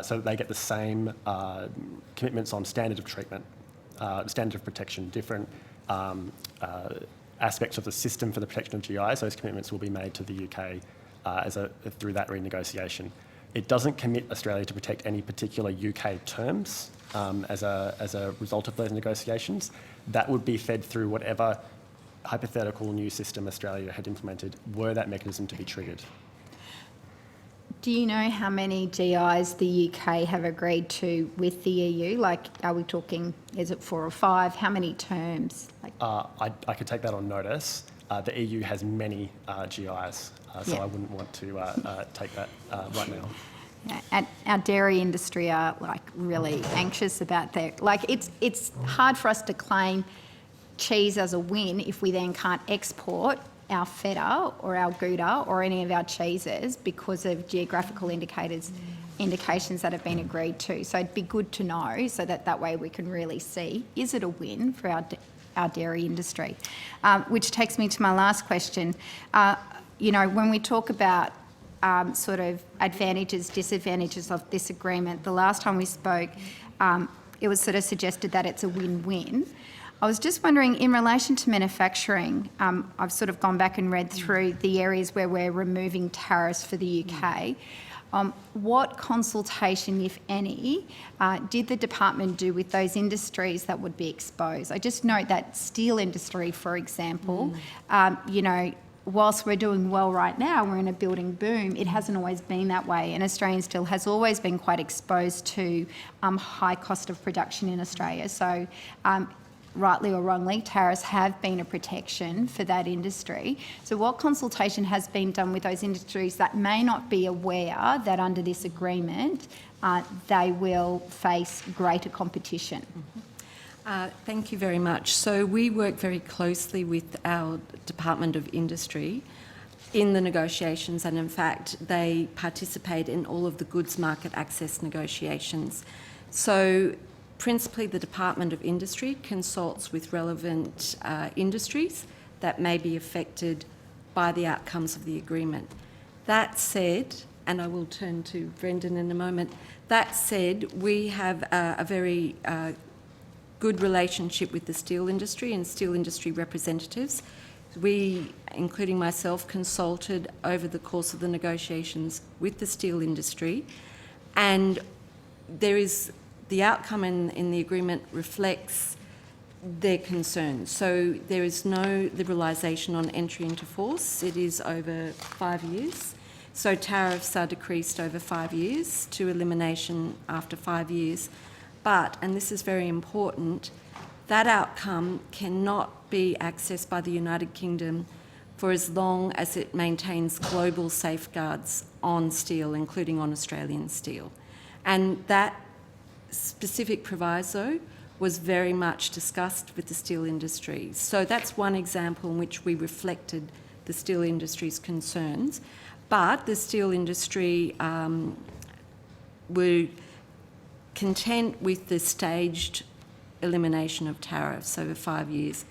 S7: so that they get the same commitments on standard of treatment, standard of protection, different aspects of the system for the protection of GIs. Those commitments will be made to the UK through that renegotiation. It doesn't commit Australia to protect any particular UK terms as a result of those negotiations. That would be fed through whatever hypothetical new system Australia had implemented were that mechanism to be triggered.
S10: Do you know how many GIs the UK have agreed to with the EU? Like, are we talking, is it 4 or 5? How many terms?
S7: I could take that on notice. The EU has many GIs, so I wouldn't want to take that right now.
S10: And our dairy industry are really anxious about that. It's hard for us to claim cheese as a win if we then can't export our feta or our Gouda or any of our cheeses because of geographical indications that have been agreed to. So it'd be good to know so that way we can really see, is it a win for our dairy industry? Which takes me to my last question. When we talk about sort of advantages, disadvantages of this agreement, the last time we spoke, it was sort of suggested that it's a win-win. I was just wondering, in relation to manufacturing, I've sort of gone back and read through the areas where we're removing tariffs for the UK. What consultation, if any, did the department do with those industries that would be exposed? I just note that steel industry, for example, whilst we're doing well right now, we're in a building boom, it hasn't always been that way, and Australian steel has always been quite exposed to high cost of production in Australia. So rightly or wrongly, tariffs have been a protection for that industry. So what consultation has been done with those industries that may not be aware that under this agreement they will face greater competition?
S2: Thank you very much. So we work very closely with our Department of Industry in the negotiations, and in fact they participate in all of the goods market access negotiations. So principally the Department of Industry consults with relevant industries that may be affected by the outcomes of the agreement. That said, and I will turn to Brendan in a moment, that said, we have a very good relationship with the steel industry and steel industry representatives. We, including myself, consulted over the course of the negotiations with the steel industry, and the outcome in the agreement reflects their concerns. So there is no liberalisation on entry into force. It is over 5 years. So tariffs are decreased over 5 years to elimination after 5 years. But, and this is very important, that outcome cannot be accessed by the United Kingdom for as long as it maintains global safeguards on steel, including on Australian steel. And that specific proviso was very much discussed with the steel industry. So that's one example in which we reflected the steel industry's concerns. But the steel industry were content with the staged elimination of tariffs over 5 years,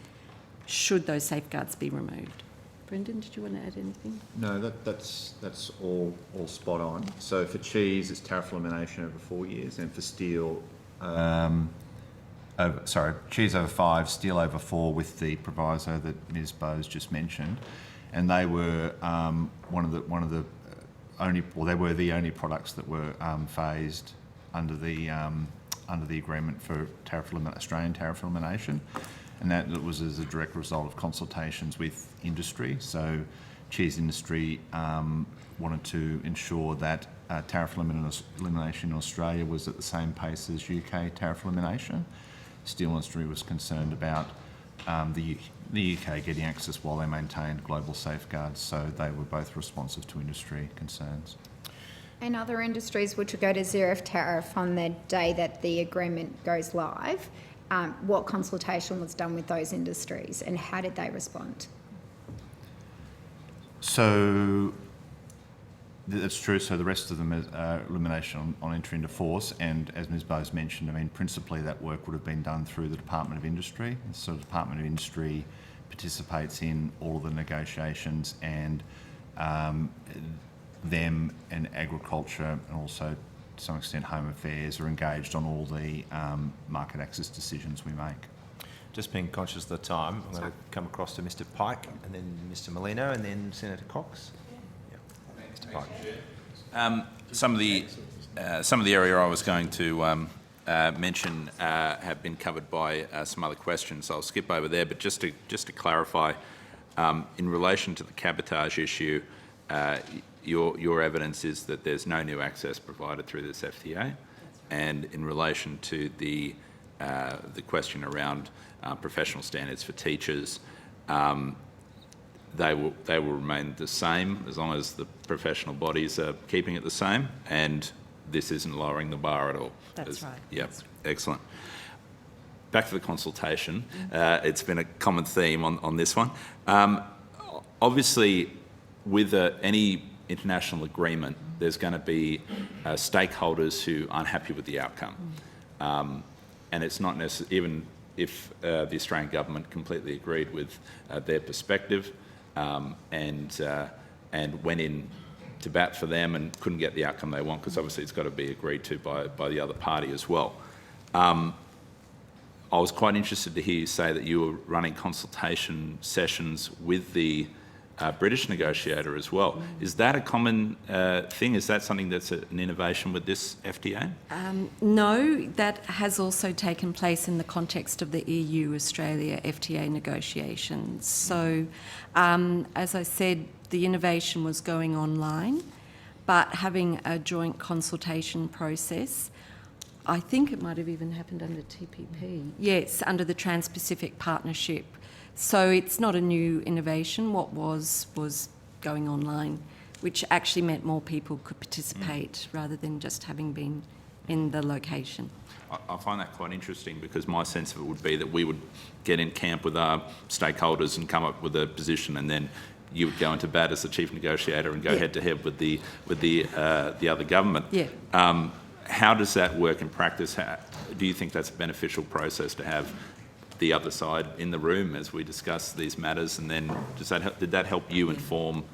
S2: should those safeguards be removed. Brendan, did you want to add anything?
S11: No, that's all spot on. So for cheese, it's tariff elimination over 4 years, and for steel, cheese over 5, steel over 4, with the proviso that Ms. Bowes just mentioned, and they were they were the only products that were phased under the agreement for Australian tariff elimination. And that was as a direct result of consultations with industry. So cheese industry wanted to ensure that tariff elimination in Australia was at the same pace as UK tariff elimination. Steel industry was concerned about the UK getting access while they maintained global safeguards, so they were both responsive to industry concerns.
S10: And other industries which will go to zero tariff on the day that the agreement goes live, what consultation was done with those industries and how did they respond?
S11: So that's true. So the rest of them is elimination on entry into force, and as Ms. Bowes mentioned, I mean, principally that work would have been done through the Department of Industry. And so the Department of Industry participates in all of the negotiations, and them and agriculture, and also to some extent Home Affairs, are engaged on all the market access decisions we make.
S1: Just being conscious of the time, I'm going to come across to Mr. Pike, and then Mr. Molino, and then Senator Cox. Yeah. Mr. Pike.
S12: Some of the area I was going to mention have been covered by some other questions. So I'll skip over there, but just to clarify, in relation to the cabotage issue, your evidence is that there's no new access provided through this FTA, and in relation to the question around professional standards for teachers, they will remain the same as long as the professional bodies are keeping it the same, and this isn't lowering the bar at all.
S2: That's right.
S12: Yep, excellent. Back to the consultation. It's been a common theme on this one. Obviously, with any international agreement, there's going to be stakeholders who aren't happy with the outcome. And it's not necessarily, even if the Australian government completely agreed with their perspective and went in to bat for them and couldn't get the outcome they want, because obviously it's got to be agreed to by the other party as well. I was quite interested to hear you say that you were running consultation sessions with the British negotiator as well. Is that a common thing? Is that something that's an innovation with this FTA?
S2: No, that has also taken place in the context of the EU-Australia FTA negotiations. So, as I said, the innovation was going online, but having a joint consultation process, I think it might have even happened under TPP. Yes, under the Trans-Pacific Partnership. So it's not a new innovation. What was going online, which actually meant more people could participate rather than just having been in the location.
S12: I find that quite interesting, because my sense of it would be that we would get in camp with our stakeholders and come up with a position, and then you would go into bat as the chief negotiator and go head to head with the other government.
S2: Yeah.
S12: How does that work in practice? Do you think that's a beneficial process to have the other side in the room as we discuss these matters, and then did that help you inform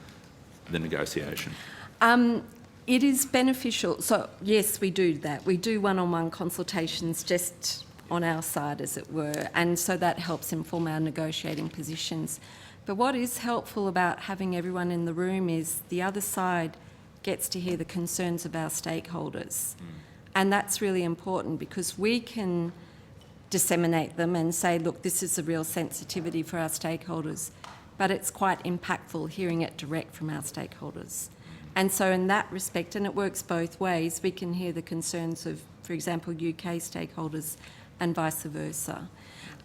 S12: the negotiation?
S2: It is beneficial. So yes, we do that. We do one-on-one consultations just on our side, as it were, and so that helps inform our negotiating positions. But what is helpful about having everyone in the room is the other side gets to hear the concerns of our stakeholders. And that's really important, because we can disseminate them and say, look, this is a real sensitivity for our stakeholders, but it's quite impactful hearing it direct from our stakeholders. And so in that respect, and it works both ways, we can hear the concerns of, for example, UK stakeholders and vice versa.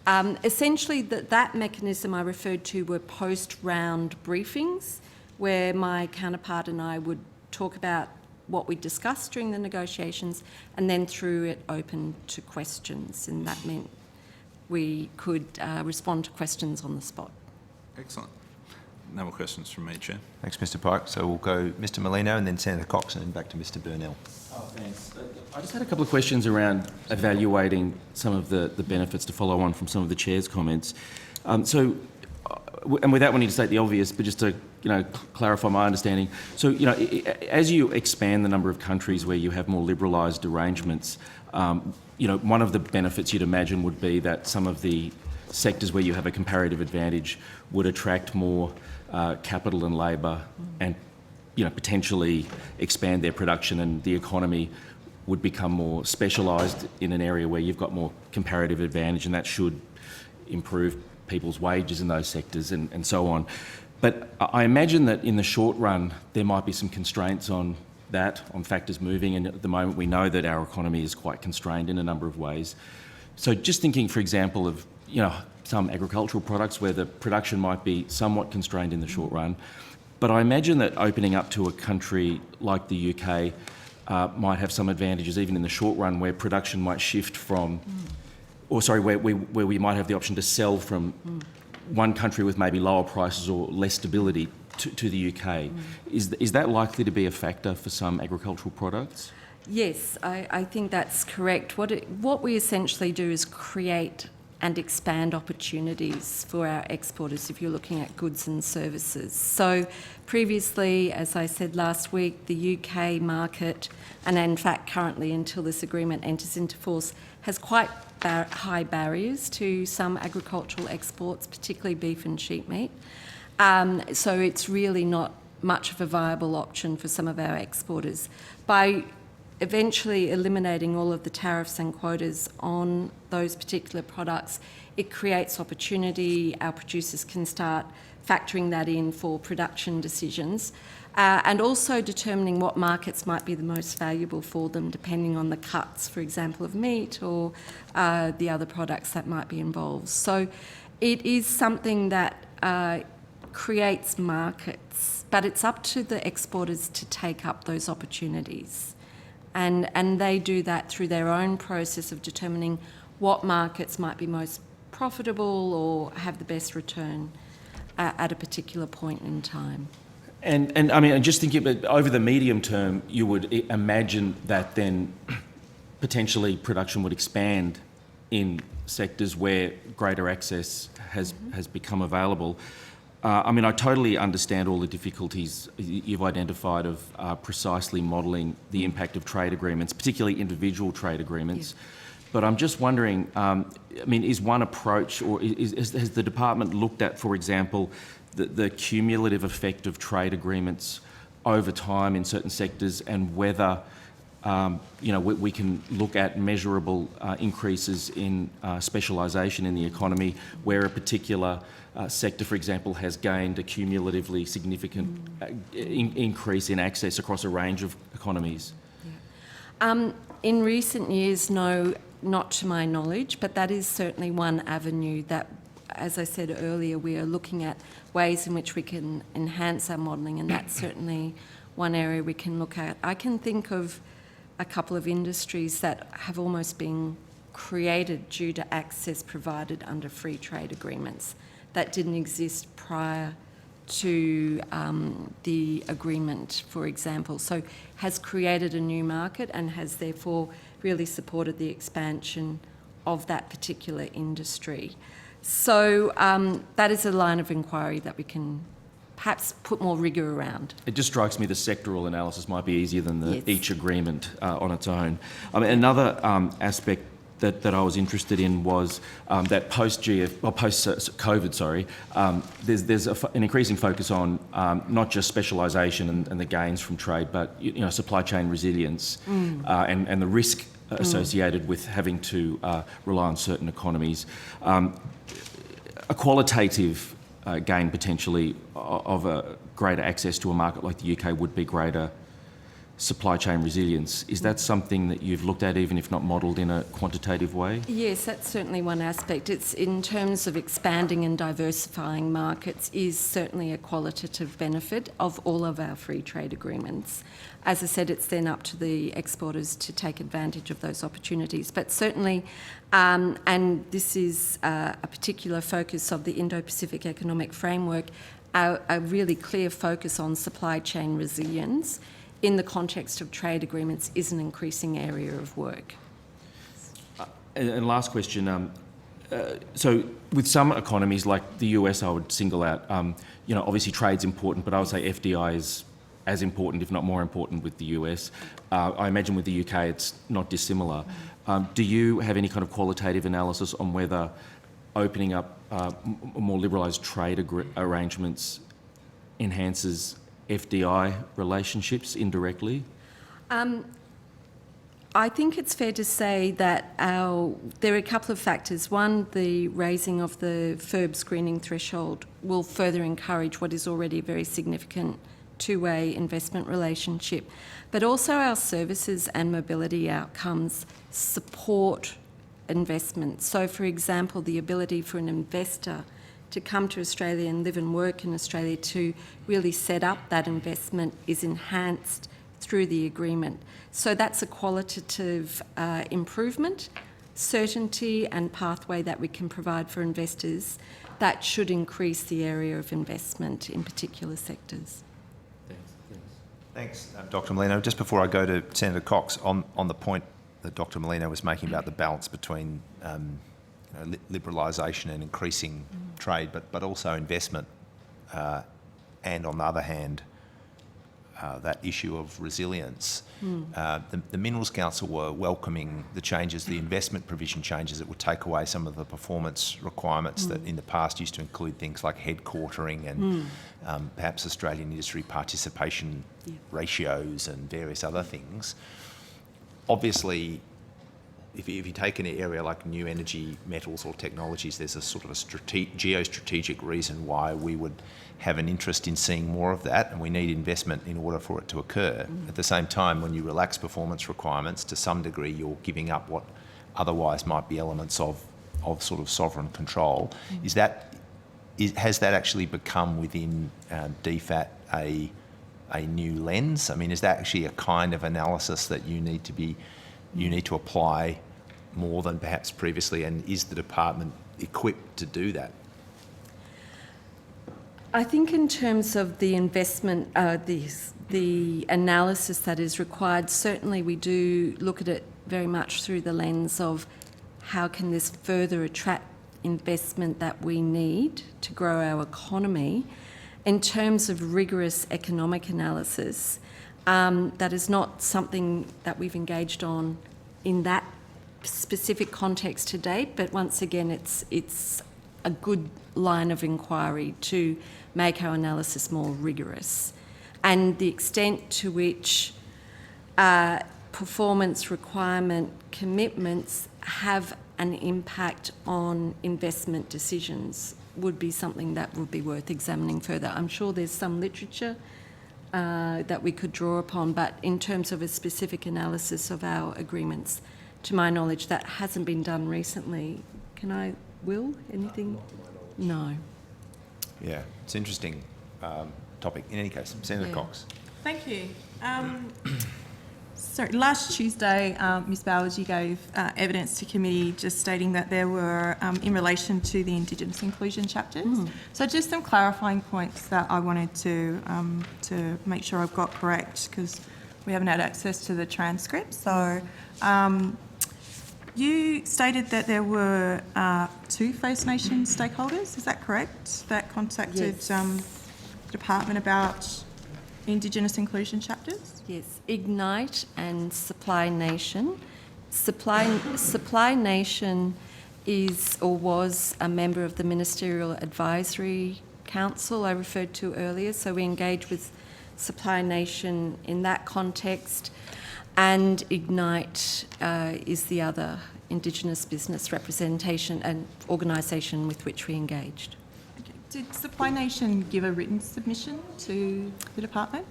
S2: Essentially, that mechanism I referred to were post-round briefings, where my counterpart and I would talk about what we discussed during the negotiations, and then threw it open to questions, and that meant we could respond to questions on the spot.
S12: Excellent. No more questions from me, Chair.
S1: Thanks, Mr Pike. So we'll go Mr Molino and then Senator Cox and then back to Mr Burnell.
S13: Oh, thanks. I just had a couple of questions around evaluating some of the benefits to follow on from some of the Chair's comments. And without wanting to state the obvious, but just to clarify my understanding. So as you expand the number of countries where you have more liberalised arrangements, one of the benefits you'd imagine would be that some of the sectors where you have a comparative advantage would attract more capital and labour, and potentially expand their production, and the economy would become more specialised in an area where you've got more comparative advantage, and that should improve people's wages in those sectors and so on. But I imagine that in the short run there might be some constraints on that, on factors moving, and at the moment we know that our economy is quite constrained in a number of ways. So just thinking, for example, of some agricultural products where the production might be somewhat constrained in the short run, but I imagine that opening up to a country like the UK might have some advantages even in the short run, where production might shift from, where we might have the option to sell from one country with maybe lower prices or less stability to the UK. Is that likely to be a factor for some agricultural products?
S2: Yes, I think that's correct. What we essentially do is create and expand opportunities for our exporters if you're looking at goods and services. So previously, as I said last week, the UK market, and in fact currently until this agreement enters into force, has quite high barriers to some agricultural exports, particularly beef and sheep meat. So it's really not much of a viable option for some of our exporters. By eventually eliminating all of the tariffs and quotas on those particular products, it creates opportunity. Our producers can start factoring that in for production decisions, and also determining what markets might be the most valuable for them, depending on the cuts, for example, of meat or the other products that might be involved. So it is something that creates markets, but it's up to the exporters to take up those opportunities. And they do that through their own process of determining what markets might be most profitable or have the best return at a particular point in time.
S13: And I mean, just thinking about over the medium term, you would imagine that then potentially production would expand in sectors where greater access has become available. I mean, I totally understand all the difficulties you've identified of precisely modelling the impact of trade agreements, particularly individual trade agreements. Yeah. But I'm just wondering, I mean, is one approach, or has the department looked at, for example, the cumulative effect of trade agreements over time in certain sectors, and whether we can look at measurable increases in specialisation in the economy, where a particular sector, for example, has gained a cumulatively significant increase in access across a range of economies?
S2: Yeah. In recent years, no, not to my knowledge, but that is certainly one avenue that, as I said earlier, we are looking at ways in which we can enhance our modelling, and that's certainly one area we can look at. I can think of a couple of industries that have almost been created due to access provided under free trade agreements that didn't exist prior to the agreement, for example. So has created a new market and has therefore really supported the expansion of that particular industry. So that is a line of inquiry that we can perhaps put more rigour around.
S13: It just strikes me the sectoral analysis might be easier than each agreement on its own. I mean, another aspect that I was interested in was that post-COVID, there's an increasing focus on not just specialisation and the gains from trade, but supply chain resilience and the risk associated with having to rely on certain economies. A qualitative gain potentially of a greater access to a market like the UK would be greater supply chain resilience. Is that something that you've looked at, even if not modelled in a quantitative way?
S2: Yes, that's certainly one aspect. It's in terms of expanding and diversifying markets is certainly a qualitative benefit of all of our free trade agreements. As I said, it's then up to the exporters to take advantage of those opportunities. But certainly, and this is a particular focus of the Indo-Pacific Economic Framework, a really clear focus on supply chain resilience in the context of trade agreements is an increasing area of work.
S13: And last question. So with some economies like the US, I would single out, obviously trade's important, but I would say FDI is as important, if not more important, with the US. I imagine with the UK it's not dissimilar. Do you have any kind of qualitative analysis on whether opening up more liberalised trade arrangements enhances FDI relationships indirectly?
S2: I think it's fair to say that there are a couple of factors. One, the raising of the FIRB screening threshold will further encourage what is already a very significant two-way investment relationship. But also our services and mobility outcomes support investment. So, for example, the ability for an investor to come to Australia and live and work in Australia to really set up that investment is enhanced through the agreement. So that's a qualitative improvement, certainty and pathway that we can provide for investors that should increase the area of investment in particular sectors.
S1: Thanks, Dr. Molino. Just before I go to Senator Cox, on the point that Dr. Molino was making about the balance between liberalisation and increasing trade, but also investment, and on the other hand, that issue of resilience. The Minerals Council were welcoming the changes, the investment provision changes that would take away some of the performance requirements that in the past used to include things like headquartering and perhaps Australian industry participation ratios and various other things. Obviously, if you take an area like new energy metals or technologies, there's a sort of a geostrategic reason why we would have an interest in seeing more of that, and we need investment in order for it to occur. At the same time, when you relax performance requirements, to some degree you're giving up what otherwise might be elements of sort of sovereign control. Has that actually become within DFAT a new lens? I mean, is that actually a kind of analysis that you need to apply more than perhaps previously, and is the department equipped to do that?
S2: I think in terms of the investment, the analysis that is required, certainly we do look at it very much through the lens of how can this further attract investment that we need to grow our economy. In terms of rigorous economic analysis, that is not something that we've engaged on in that specific context to date, but once again, it's a good line of inquiry to make our analysis more rigorous. And the extent to which performance requirement commitments have an impact on investment decisions would be something that would be worth examining further. I'm sure there's some literature that we could draw upon, but in terms of a specific analysis of our agreements, to my knowledge, that hasn't been done recently. Will, anything? No.
S1: Yeah, it's an interesting topic. In any case, Senator Cox.
S14: Thank you. So last Tuesday, Ms Bowers, you gave evidence to committee just stating that there were, in relation to the Indigenous inclusion chapters. So just some clarifying points that I wanted to make sure I've got correct, because we haven't had access to the transcript. So you stated that there were 2 First Nations stakeholders, is that correct, that contacted the department about Indigenous inclusion chapters?
S2: Yes, Ignite and Supply Nation. Supply Nation is or was a member of the Ministerial Advisory Council I referred to earlier, so we engage with Supply Nation in that context, and Ignite is the other Indigenous business representation and organisation with which we engaged.
S14: Okay. Did Supply Nation give a written submission to the department?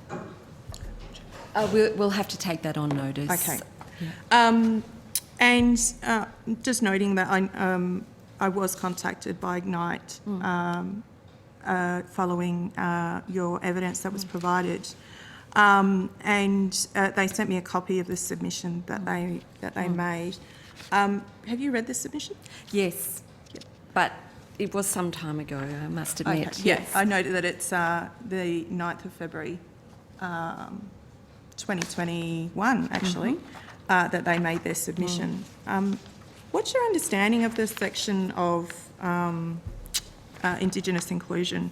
S2: We'll have to take that on notice.
S14: Okay. Yeah. And just noting that I was contacted by Ignite following your evidence that was provided, and they sent me a copy of the submission that they made. Have you read the submission?
S2: Yes, but It was some time ago, I must admit.
S14: Okay,
S2: Yes.
S14: yeah, I noted that it's the 9th of February 2021, actually, that they made their submission. What's your understanding of this section of Indigenous inclusion?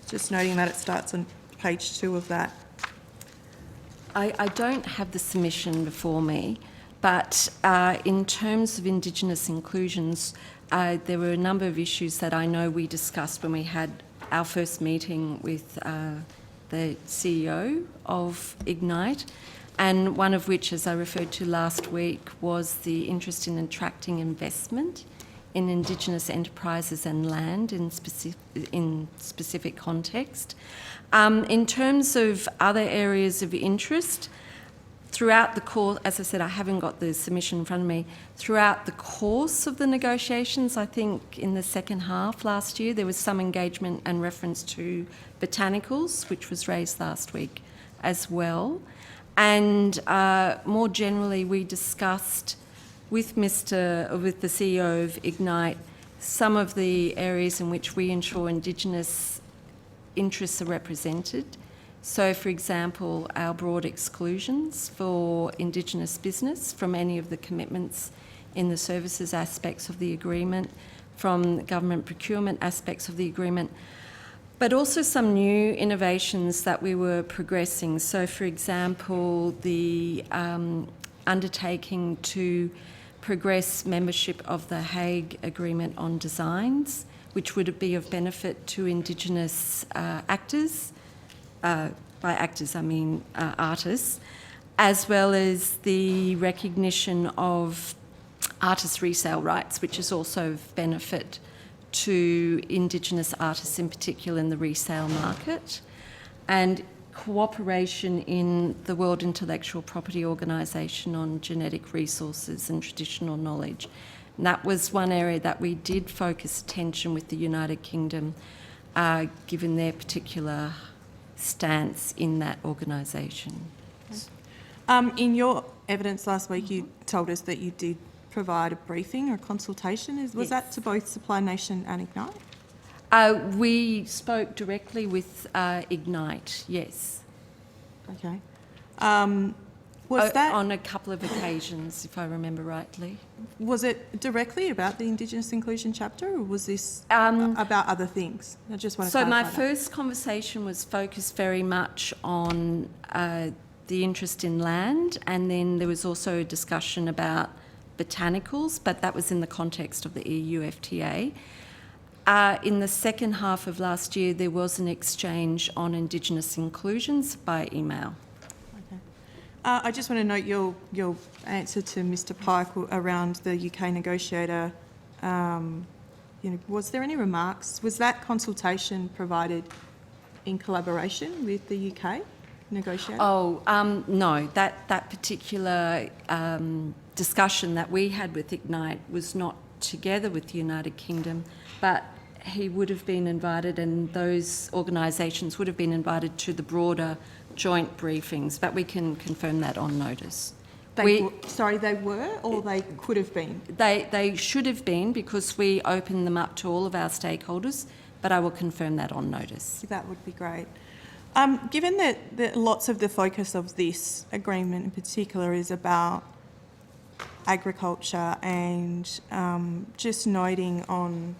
S14: Just noting that it starts on page 2 of that.
S2: I don't have the submission before me, but in terms of Indigenous inclusions, there were a number of issues that I know we discussed when we had our first meeting with the CEO of Ignite, and one of which, as I referred to last week, was the interest in attracting investment in Indigenous enterprises and land in specific context. In terms of other areas of interest, throughout the course, as I said, I haven't got the submission in front of me, throughout the course of the negotiations, I think in the second half last year, there was some engagement and reference to botanicals, which was raised last week as well. And more generally, we discussed with the CEO of Ignite some of the areas in which we ensure Indigenous interests are represented. So, for example, our broad exclusions for Indigenous business from any of the commitments in the services aspects of the agreement, from government procurement aspects of the agreement, but also some new innovations that we were progressing. So, for example, the undertaking to progress membership of the Hague Agreement on Designs, which would be of benefit to Indigenous actors. By actors, I mean artists, as well as the recognition of artist resale rights, which is also of benefit to Indigenous artists in particular in the resale market, and cooperation in the World Intellectual Property Organisation on genetic resources and traditional knowledge. And that was one area that we did focus attention with the United Kingdom, given their particular stance in that organisation.
S14: In your evidence last week, you told us that you did provide a briefing or consultation. Was that to both Supply Nation and Ignite?
S2: We spoke directly with Ignite, yes.
S14: Okay. Was that
S2: on a couple of occasions, if I remember rightly?
S14: Was it directly about the Indigenous inclusion chapter, or was this about other things? I just want to
S2: So my
S14: clarify that.
S2: first conversation was focused very much on the interest in land, and then there was also a discussion about botanicals, but that was in the context of the EU FTA. In the second half of last year, there was an exchange on Indigenous inclusions by email.
S14: I just want to note your answer to Mr Pike around the UK negotiator. Was there any remarks? Was that consultation provided in collaboration with the UK negotiator?
S2: No, that particular discussion that we had with Ignite was not together with the United Kingdom, but he would have been invited, and those organisations would have been invited to the broader joint briefings, but we can confirm that on notice.
S14: They were, or they could have been?
S2: They should have been, because we opened them up to all of our stakeholders, but I will confirm that on notice.
S14: That would be great. Given that lots of the focus of this agreement in particular is about agriculture, and just noting on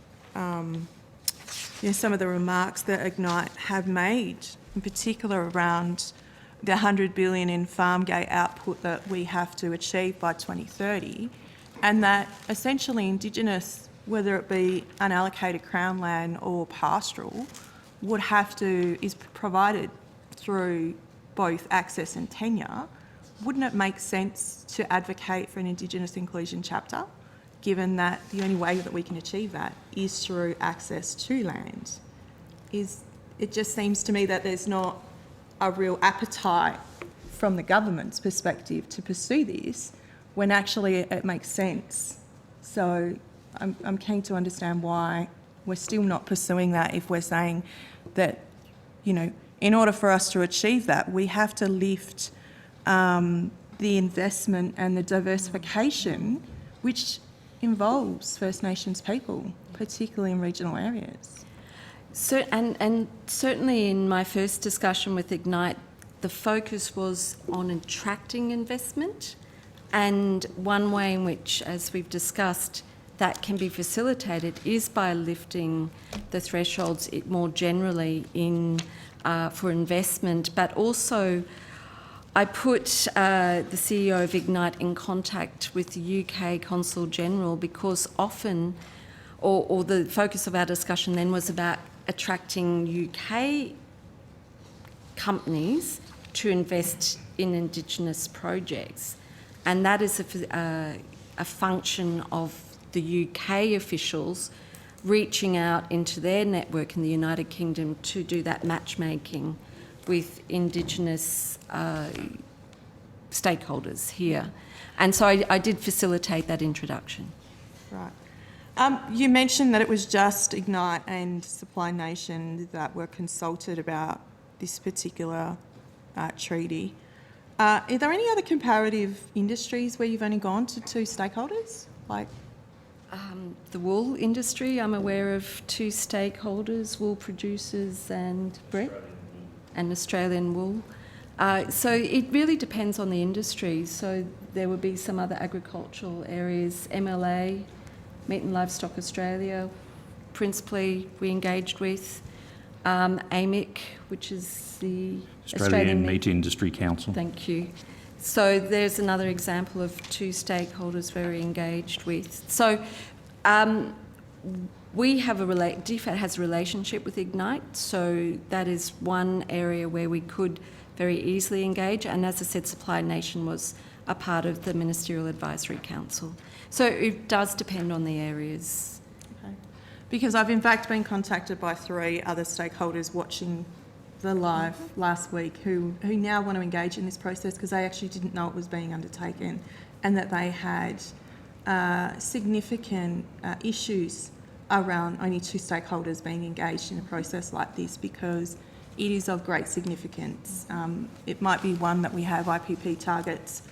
S14: some of the remarks that Ignite have made, in particular around the 100 billion in farm gate output that we have to achieve by 2030, and that essentially Indigenous, whether it be unallocated Crown land or pastoral, is provided through both access and tenure. Wouldn't it make sense to advocate for an Indigenous inclusion chapter, given that the only way that we can achieve that is through access to land? It just seems to me that there's not a real appetite from the government's perspective to pursue this, when actually it makes sense. So I'm keen to understand why we're still not pursuing that, if we're saying that, in order for us to achieve that, we have to lift the investment and the diversification, which involves First Nations people, particularly in regional areas.
S2: So, and certainly in my first discussion with Ignite, the focus was on attracting investment, and one way in which, as we've discussed, that can be facilitated is by lifting the thresholds more generally for investment, but also I put the CEO of Ignite in contact with the UK Consul General because often, or the focus of our discussion then was about attracting UK companies to invest in Indigenous projects. And that is a function of the UK officials reaching out into their network in the United Kingdom to do that matchmaking with Indigenous stakeholders here. And so I did facilitate that introduction.
S14: Right. You mentioned that it was just Ignite and Supply Nation that were consulted about this particular treaty. Are there any other comparative industries where you've only gone to two stakeholders? Like
S2: the wool industry, I'm aware of two stakeholders, wool producers and Brett, and Australian wool. So it really depends on the industry. So there would be some other agricultural areas, MLA, Meat and Livestock Australia, principally we engaged with, AMIC, which is the
S15: Australian Meat Industry Council.
S2: Thank you. So there's another example of two stakeholders very engaged with. So we have DFAT has a relationship with Ignite, so that is one area where we could very easily engage. And as I said, Supply Nation was a part of the Ministerial Advisory Council. So it does depend on the areas.
S14: Okay. Because I've in fact been contacted by 3 other stakeholders watching the live last week who now want to engage in this process because they actually didn't know it was being undertaken and that they had significant issues around only 2 stakeholders being engaged in a process like this because it is of great significance. It might be one that we have IPP targets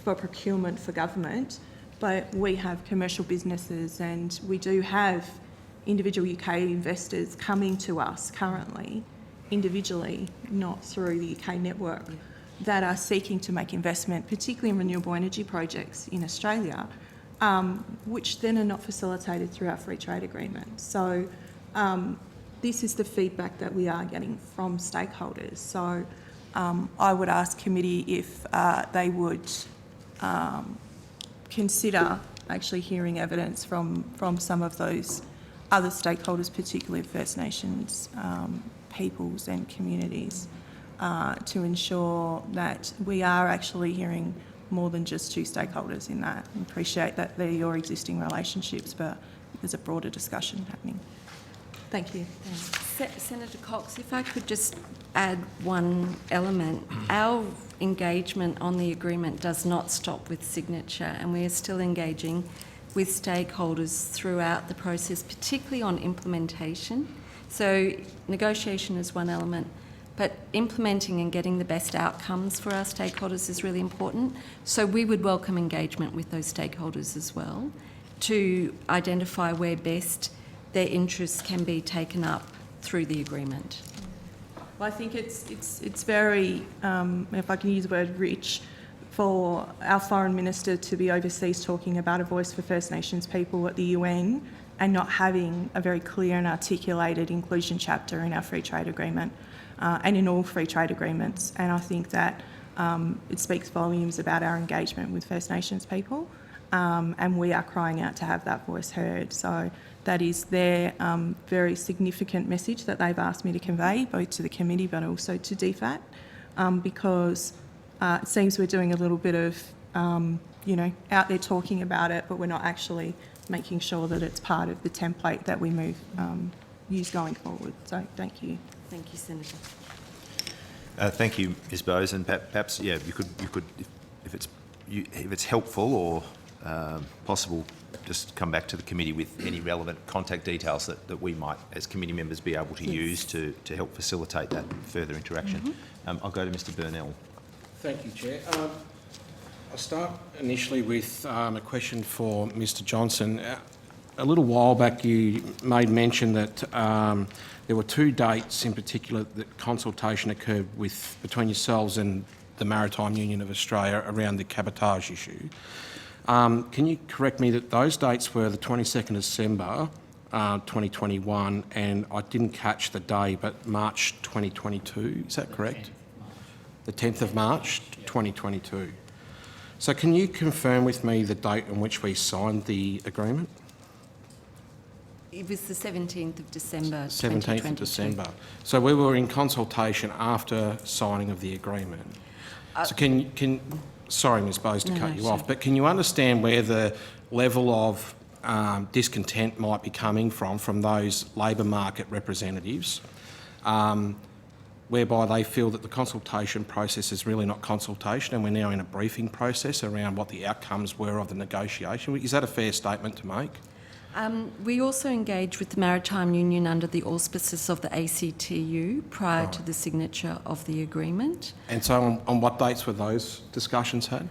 S14: for procurement for government, but we have commercial businesses and we do have individual UK investors coming to us currently individually, not through the UK network, that are seeking to make investment, particularly in renewable energy projects in Australia, which then are not facilitated through our free trade agreement. So this is the feedback that we are getting from stakeholders. So I would ask committee if they would consider actually hearing evidence from some of those other stakeholders, particularly First Nations peoples and communities, to ensure that we are actually hearing more than just 2 stakeholders in that. I appreciate that they're your existing relationships, but there's a broader discussion happening. Thank you.
S2: Senator Cox, if I could just add one element. Our engagement on the agreement does not stop with signature, and we are still engaging with stakeholders throughout the process, particularly on implementation. So negotiation is one element, but implementing and getting the best outcomes for our stakeholders is really important. So we would welcome engagement with those stakeholders as well to identify where best their interests can be taken up through the agreement.
S14: Well, I think it's very, if I can use the word rich, for our Foreign Minister to be overseas talking about a voice for First Nations people at the UN and not having a very clear and articulated inclusion chapter in our free trade agreement and in all free trade agreements. And I think that it speaks volumes about our engagement with First Nations people, and we are crying out to have that voice heard. So that is their very significant message that they've asked me to convey, both to the committee but also to DFAT, because it seems we're doing a little bit of, out there talking about it, but we're not actually making sure that it's part of the template that we use going forward. So thank you.
S2: Thank you, Senator.
S1: Thank you, Ms. Bowes, and perhaps you could, if it's helpful or possible, just come back to the committee with any relevant contact details that we might, as committee members, be able to use to help facilitate that further interaction. I'll go to Mr. Burnell.
S16: Thank you, Chair. I'll start initially with a question for Mr Johnson. A little while back you made mention that there were two dates in particular that consultation occurred between yourselves and the Maritime Union of Australia around the cabotage issue. Can you correct me that those dates were the 22nd of December 2021 and I didn't catch the day, but March 2022, is that correct? The 10th of March 2022. So can you confirm with me the date on which we signed the agreement?
S2: It was the 17th of December
S16: 17th of December. So we were in consultation after signing of the agreement. So sorry Ms Bowes to cut you off, but can you understand where the level of discontent might be coming from those labour market representatives, whereby they feel that the consultation process is really not consultation and we're now in a briefing process around what the outcomes were of the negotiation? Is that a fair statement to make?
S2: We also engaged with the Maritime Union under the auspices of the ACTU prior to the signature of the agreement.
S16: And so on what dates were those discussions had?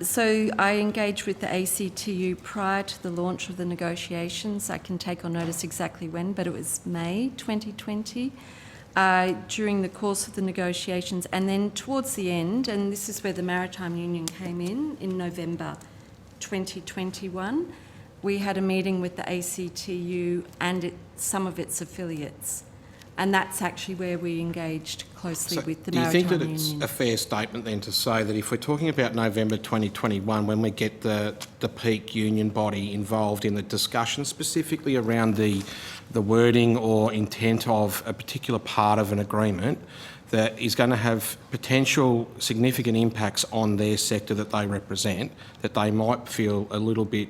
S2: So I engaged with the ACTU prior to the launch of the negotiations. I can take on notice exactly when, but it was May 2020. During the course of the negotiations, and then towards the end, and this is where the Maritime Union came in November 2021, we had a meeting with the ACTU and some of its affiliates, and that's actually where we engaged closely with the Maritime Union.
S16: Do you think that it's a fair statement then to say that if we're talking about November 2021, when we get the peak union body involved in the discussion specifically around the wording or intent of a particular part of an agreement that is going to have potential significant impacts on their sector that they represent, that they might feel a little bit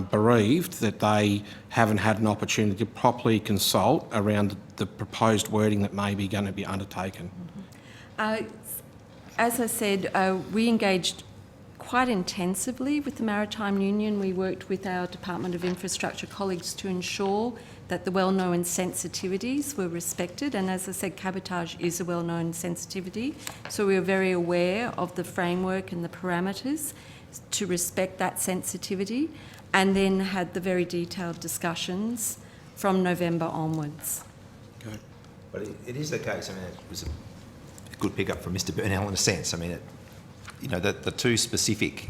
S16: bereaved that they haven't had an opportunity to properly consult around the proposed wording that may be going to be undertaken?
S2: As I said, we engaged quite intensively with the Maritime Union. We worked with our Department of Infrastructure colleagues to ensure that the well-known sensitivities were respected, and as I said, cabotage is a well-known sensitivity, so we were very aware of the framework and the parameters to respect that sensitivity, and then had the very detailed discussions from November onwards.
S16: Okay.
S1: But it is the case, I mean, it was a good pick-up from Mr Burnell in a sense. I mean, the two specific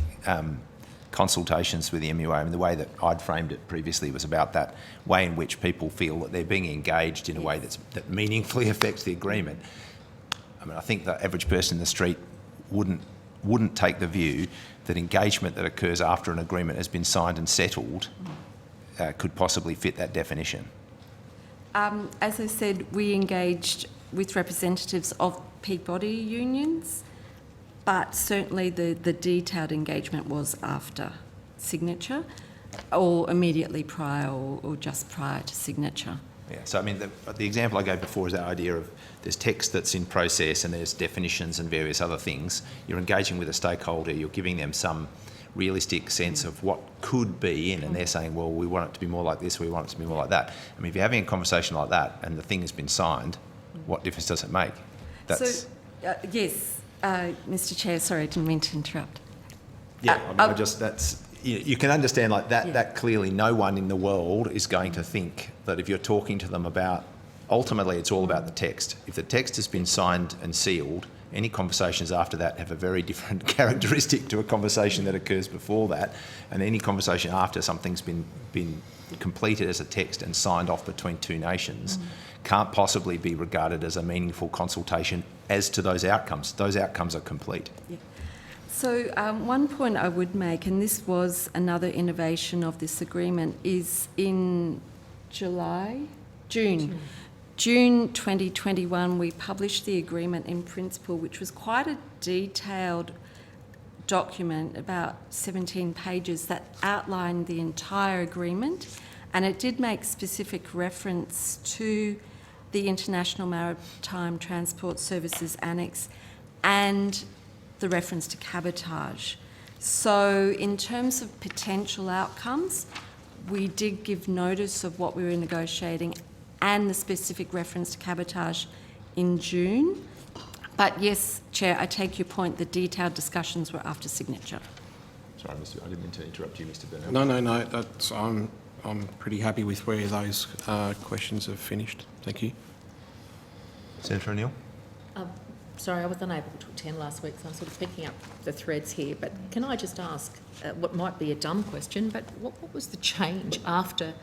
S1: consultations with the MUA, I mean, the way that I'd framed it previously was about that way in which people feel that they're being engaged in a way that meaningfully affects the agreement. I mean, I think the average person in the street wouldn't take the view that engagement that occurs after an agreement has been signed and settled could possibly fit that definition.
S2: As I said, we engaged with representatives of peak body unions, but certainly the detailed engagement was after signature or immediately prior or just prior to signature.
S1: Yeah, so I mean, the example I gave before is that idea of there's text that's in process and there's definitions and various other things. You're engaging with a stakeholder, you're giving them some realistic sense of what could be in, and they're saying, well, we want it to be more like this, we want it to be more like that. I mean, if you're having a conversation like that and the thing has been signed, what difference does it make?
S2: Yes, Mr Chair, sorry, I didn't mean to interrupt.
S1: Yeah, I mean, that's... You can understand like that, that clearly no one in the world is going to think that if you're talking to them about, ultimately it's all about the text. If the text has been signed and sealed, any conversations after that have a very different characteristic to a conversation that occurs before that, and any conversation after something's been completed as a text and signed off between two nations can't possibly be regarded as a meaningful consultation as to those outcomes. Those outcomes are complete.
S2: Yeah. So one point I would make, and this was another innovation of this agreement, is in June 2021, we published the agreement in principle, which was quite a detailed document, about 17 pages, that outlined the entire agreement, and it did make specific reference to the International Maritime Transport Services Annex and the reference to cabotage. So in terms of potential outcomes, we did give notice of what we were negotiating and the specific reference to cabotage in June, But yes, Chair, I take your point. The detailed discussions were after signature.
S1: Sorry, I didn't mean to interrupt you, Mr. Burnell.
S16: No. That's, I'm pretty happy with where those questions have finished. Thank you.
S1: Senator O'Neill?
S17: Sorry, I was unable to attend last week, so I'm sort of picking up the threads here. But can I just ask what might be a dumb question, but what was the change after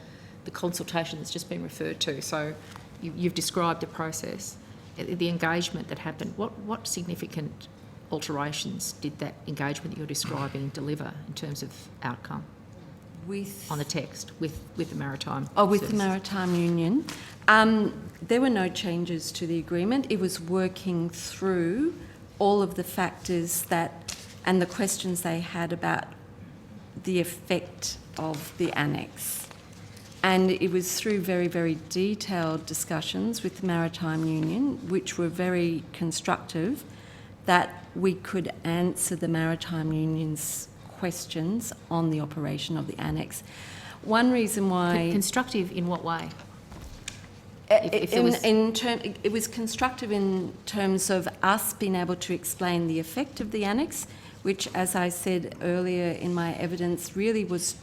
S17: the consultation that's just been referred to? So you've described the process, the engagement that happened. What significant alterations did that engagement that you're describing deliver in terms of outcome? On the text with the Maritime
S2: with the Maritime Union. There were no changes to the agreement. It was working through all of the factors and the questions they had about the effect of the annex. And it was through very, very detailed discussions with the Maritime Union, which were very constructive, that we could answer the Maritime Union's questions on the operation of the annex. One reason why...
S17: Constructive in what way?
S2: It was constructive in terms of us being able to explain the effect of the annex, which, as I said earlier in my evidence, really was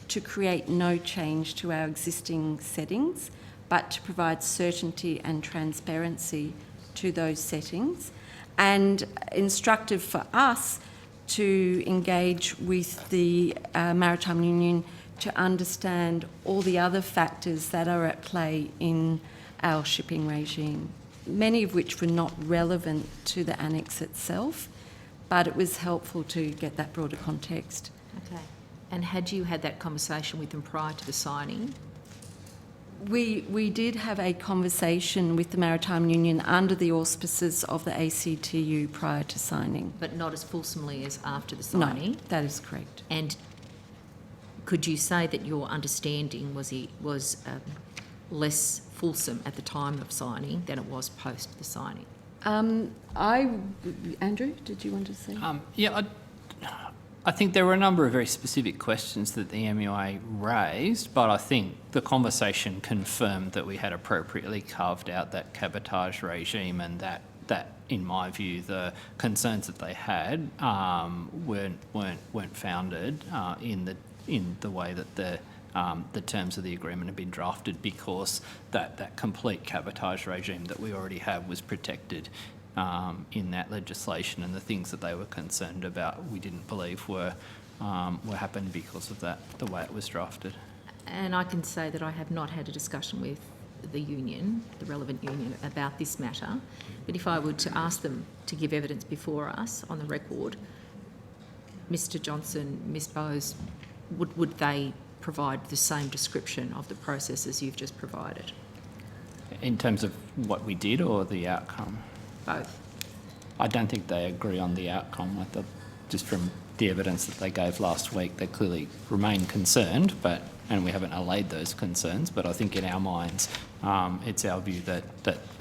S2: to create no change to our existing settings, but to provide certainty and transparency to those settings, and instructive for us to engage with the Maritime Union to understand all the other factors that are at play in our shipping regime, many of which were not relevant to the annex itself, but it was helpful to get that broader context.
S17: Okay. And had you had that conversation with them prior to the signing?
S2: We did have a conversation with the Maritime Union under the auspices of the ACTU prior to signing.
S17: But not as fulsomely as after the signing?
S2: No, that is correct.
S17: And could you say that your understanding was less fulsome at the time of signing than it was post the signing?
S2: Andrew, did you want to say?
S4: I think there were a number of very specific questions that the MUA raised, but I think the conversation confirmed that we had appropriately carved out that cabotage regime, and that in my view, the concerns that they had weren't founded in the way that the terms of the agreement have been drafted, because that complete cabotage regime that we already have was protected in that legislation, and the things that they were concerned about we didn't believe were happened because of the way it was drafted.
S17: And I can say that I have not had a discussion with the union, the relevant union, about this matter, but if I were to ask them to give evidence before us on the record, Mr Johnson, Ms Bowes, would they provide the same description of the process as you've just provided?
S4: In terms of what we did or the outcome?
S17: Both.
S4: I don't think they agree on the outcome. Just from the evidence that they gave last week, they clearly remain concerned, and we haven't allayed those concerns, but I think in our minds it's our view that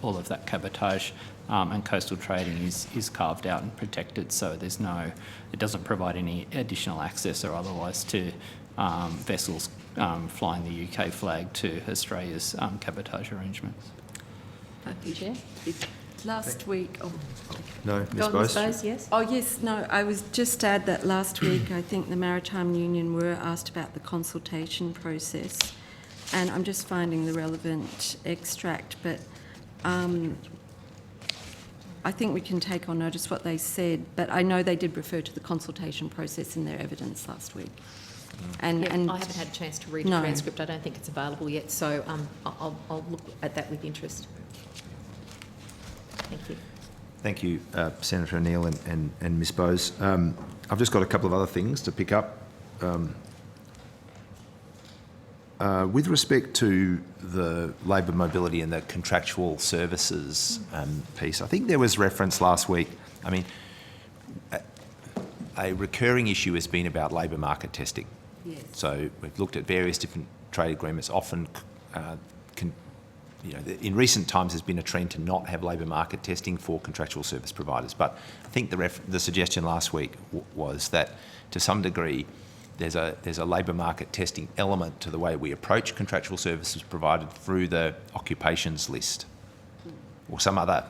S4: all of that cabotage and coastal trading is carved out and protected, so it doesn't provide any additional access or otherwise to vessels flying the UK flag to Australia's cabotage arrangements.
S17: Thank you, Chair.
S2: Last week...
S1: No, Ms Bowes?
S17: Yes?
S2: Oh, yes, no, I was just to add that last week I think the Maritime Union were asked about the consultation process, and I'm just finding the relevant extract, but I think we can take on notice what they said, but I know they did refer to the consultation process in their evidence last week. And
S17: I haven't had a chance to read the transcript. I don't think it's available yet, so I'll look at that with interest. Thank you.
S1: Thank you, Senator O'Neill and Ms Bowes. I've just got a couple of other things to pick up. With respect to the labour mobility and the contractual services piece, I think there was reference last week. I mean, a recurring issue has been about labour market testing.
S2: Yes.
S1: So we've looked at various different trade agreements. Often, in recent times, there's been a trend to not have labour market testing for contractual service providers. But I think the suggestion last week was that, to some degree, there's a labour market testing element to the way we approach contractual services provided through the occupations list, or some other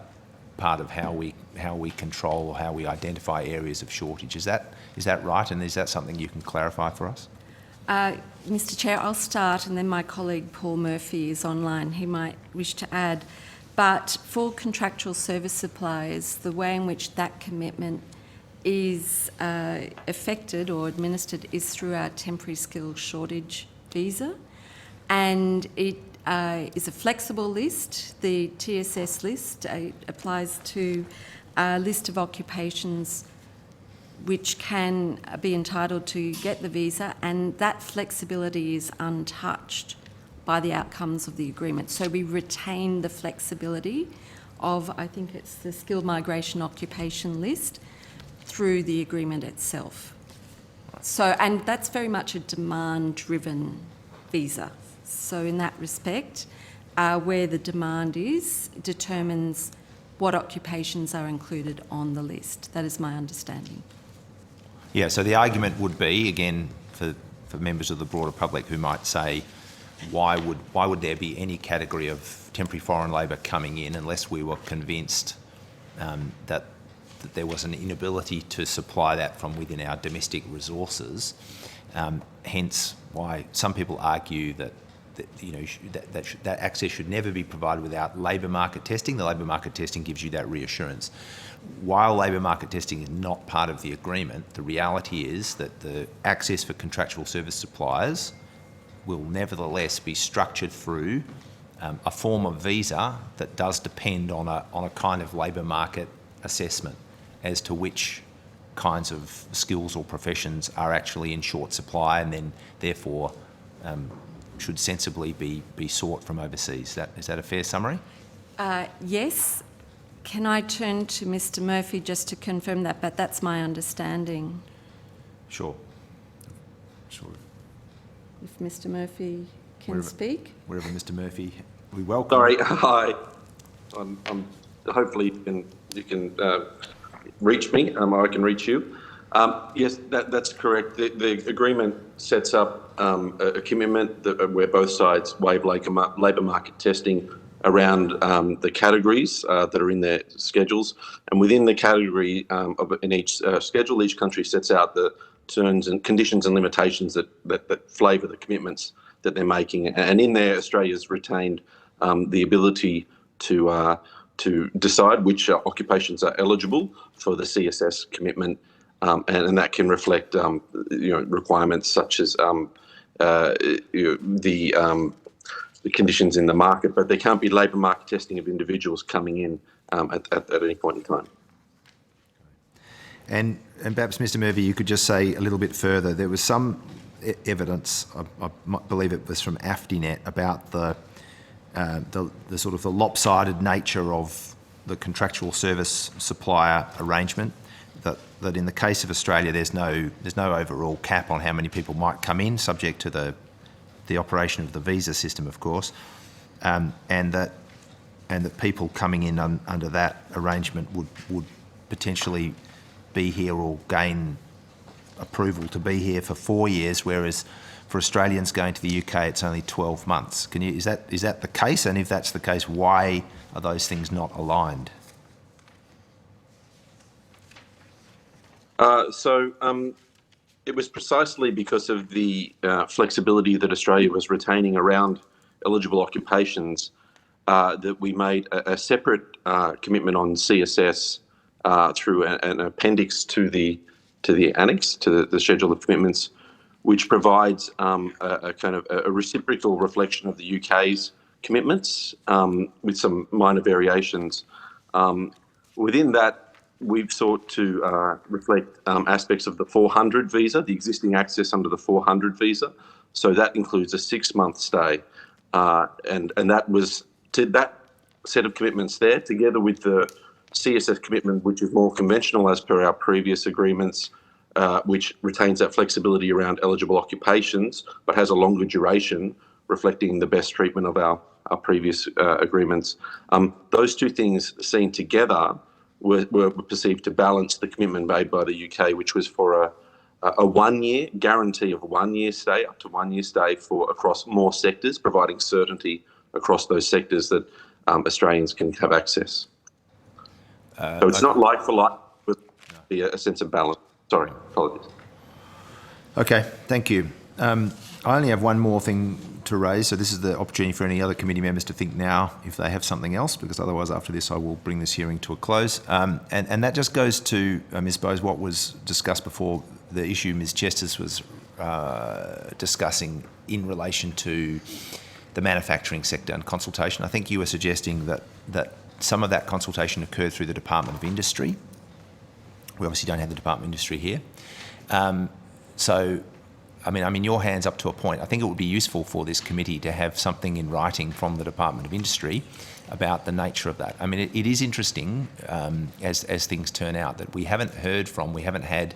S1: part of how we control or how we identify areas of shortage. Is that right? And is that something you can clarify for us?
S2: Mr. Chair, I'll start, and then my colleague Paul Murphy is online. He might wish to add. But for contractual service suppliers, the way in which that commitment is affected or administered is through our temporary skills shortage visa, and it is a flexible list. The TSS list applies to a list of occupations which can be entitled to get the visa, and that flexibility is untouched by the outcomes of the agreement. So we retain the flexibility of, I think it's the skilled migration occupation list, through the agreement itself. So, and that's very much a demand-driven visa. So in that respect, where the demand is determines what occupations are included on the list. That is my understanding.
S1: Yeah, so the argument would be, again, for members of the broader public who might say, why would there be any category of temporary foreign labour coming in unless we were convinced that there was an inability to supply that from within our domestic resources? Hence why some people argue that that access should never be provided without labour market testing. The labour market testing gives you that reassurance. While labour market testing is not part of the agreement, the reality is that the access for contractual service suppliers will nevertheless be structured through a form of visa that does depend on a kind of labour market assessment as to which kinds of skills or professions are actually in short supply, and then therefore should sensibly be sought from overseas. Is that a fair summary?
S2: Yes. Can I turn to Mr. Murphy just to confirm that? But that's my understanding.
S1: Sure.
S2: If Mr. Murphy can speak.
S1: Wherever Mr. Murphy, we welcome.
S18: Sorry, hi. I'm hopefully you can reach me. I can reach you. Yes, that's correct. The agreement sets up a commitment where both sides waive labour market testing around the categories that are in their schedules, and within the category in each schedule, each country sets out the terms and conditions and limitations that flavour the commitments that they're making. And in there, Australia's retained the ability to decide which occupations are eligible for the CSS commitment, and that can reflect requirements such as the conditions in the market, but there can't be labour market testing of individuals coming in at any point in time.
S1: And perhaps, Mr. Murphy, you could just say a little bit further. There was some evidence, I believe it was from AFDINET, about the sort of the lopsided nature of the contractual service supplier arrangement. That in the case of Australia, there's no overall cap on how many people might come in, subject to the operation of the visa system, of course, and that people coming in under that arrangement would potentially be here or gain approval to be here for 4 years, whereas for Australians going to the UK, it's only 12 months. Is that the case? And if that's the case, why are those things not aligned?
S18: It was precisely because of the flexibility that Australia was retaining around eligible occupations that we made a separate commitment on CSS through an appendix to the annex, to the schedule of commitments, which provides a kind of a reciprocal reflection of the UK's commitments with some minor variations. Within that, we've sought to reflect aspects of the 400 visa, the existing access under the 400 visa. So that includes a 6-month stay. And that was to that set of commitments there, together with the CSF commitment, which is more conventional as per our previous agreements, which retains that flexibility around eligible occupations, but has a longer duration, reflecting the best treatment of our previous agreements. Those two things seen together were perceived to balance the commitment made by the UK, which was for a 1 year guarantee of 1 year stay, up to 1 year stay for across more sectors, providing certainty across those sectors that Australians can have access. So it's not like for like, but be a sense of balance. Sorry, apologies.
S1: Okay, thank you. I only have one more thing to raise, so this is the opportunity for any other committee members to think now if they have something else, because otherwise after this I will bring this hearing to a close. And that just goes to, Ms Bowes, what was discussed before, the issue Ms Chesters was discussing in relation to the manufacturing sector and consultation. I think you were suggesting that some of that consultation occurred through the Department of Industry. We obviously don't have the Department of Industry here. So, I mean, I'm in your hands up to a point. I think it would be useful for this committee to have something in writing from the Department of Industry about the nature of that. I mean, it is interesting, as things turn out, that we haven't heard from, we haven't had,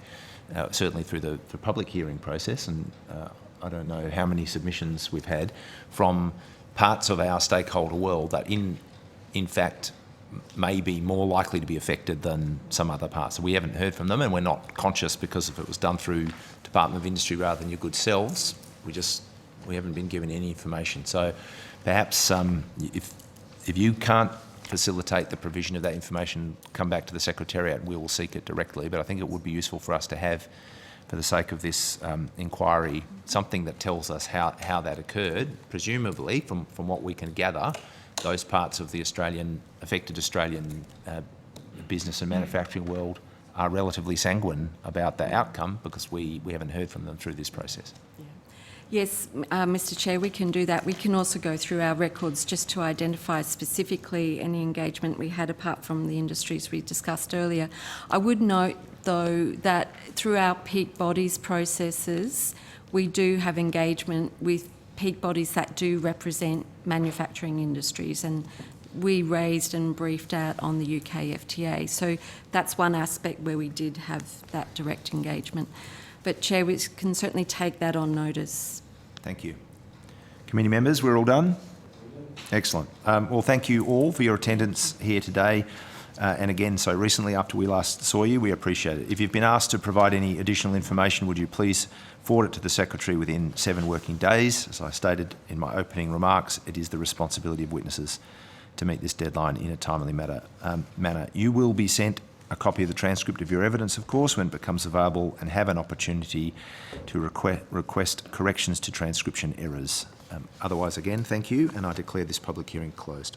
S1: certainly through the public hearing process, and I don't know how many submissions we've had from parts of our stakeholder world that in fact may be more likely to be affected than some other parts. So we haven't heard from them, and we're not conscious, because if it was done through Department of Industry rather than your good selves, we haven't been given any information. So perhaps if you can't facilitate the provision of that information, come back to the Secretariat and we will seek it directly. But I think it would be useful for us to have, for the sake of this inquiry, something that tells us how that occurred. Presumably, from what we can gather, those parts of the affected Australian business and manufacturing world are relatively sanguine about the outcome, because we haven't heard from them through this process.
S2: Yeah. Yes, Mr Chair, we can do that. We can also go through our records just to identify specifically any engagement we had apart from the industries we discussed earlier. I would note, though, that through our peak bodies processes, we do have engagement with peak bodies that do represent manufacturing industries, and we raised and briefed out on the UK FTA. So that's one aspect where we did have that direct engagement. But Chair, we can certainly take that on notice.
S1: Thank you. Committee members, we're all done? Excellent. Well, thank you all for your attendance here today. And again, so recently after we last saw you, we appreciate it. If you've been asked to provide any additional information, would you please forward it to the Secretary within 7 working days? As I stated in my opening remarks, it is the responsibility of witnesses to meet this deadline in a timely manner. You will be sent a copy of the transcript of your evidence, of course, when it becomes available, and have an opportunity to request corrections to transcription errors. Otherwise, again, thank you, and I declare this public hearing closed.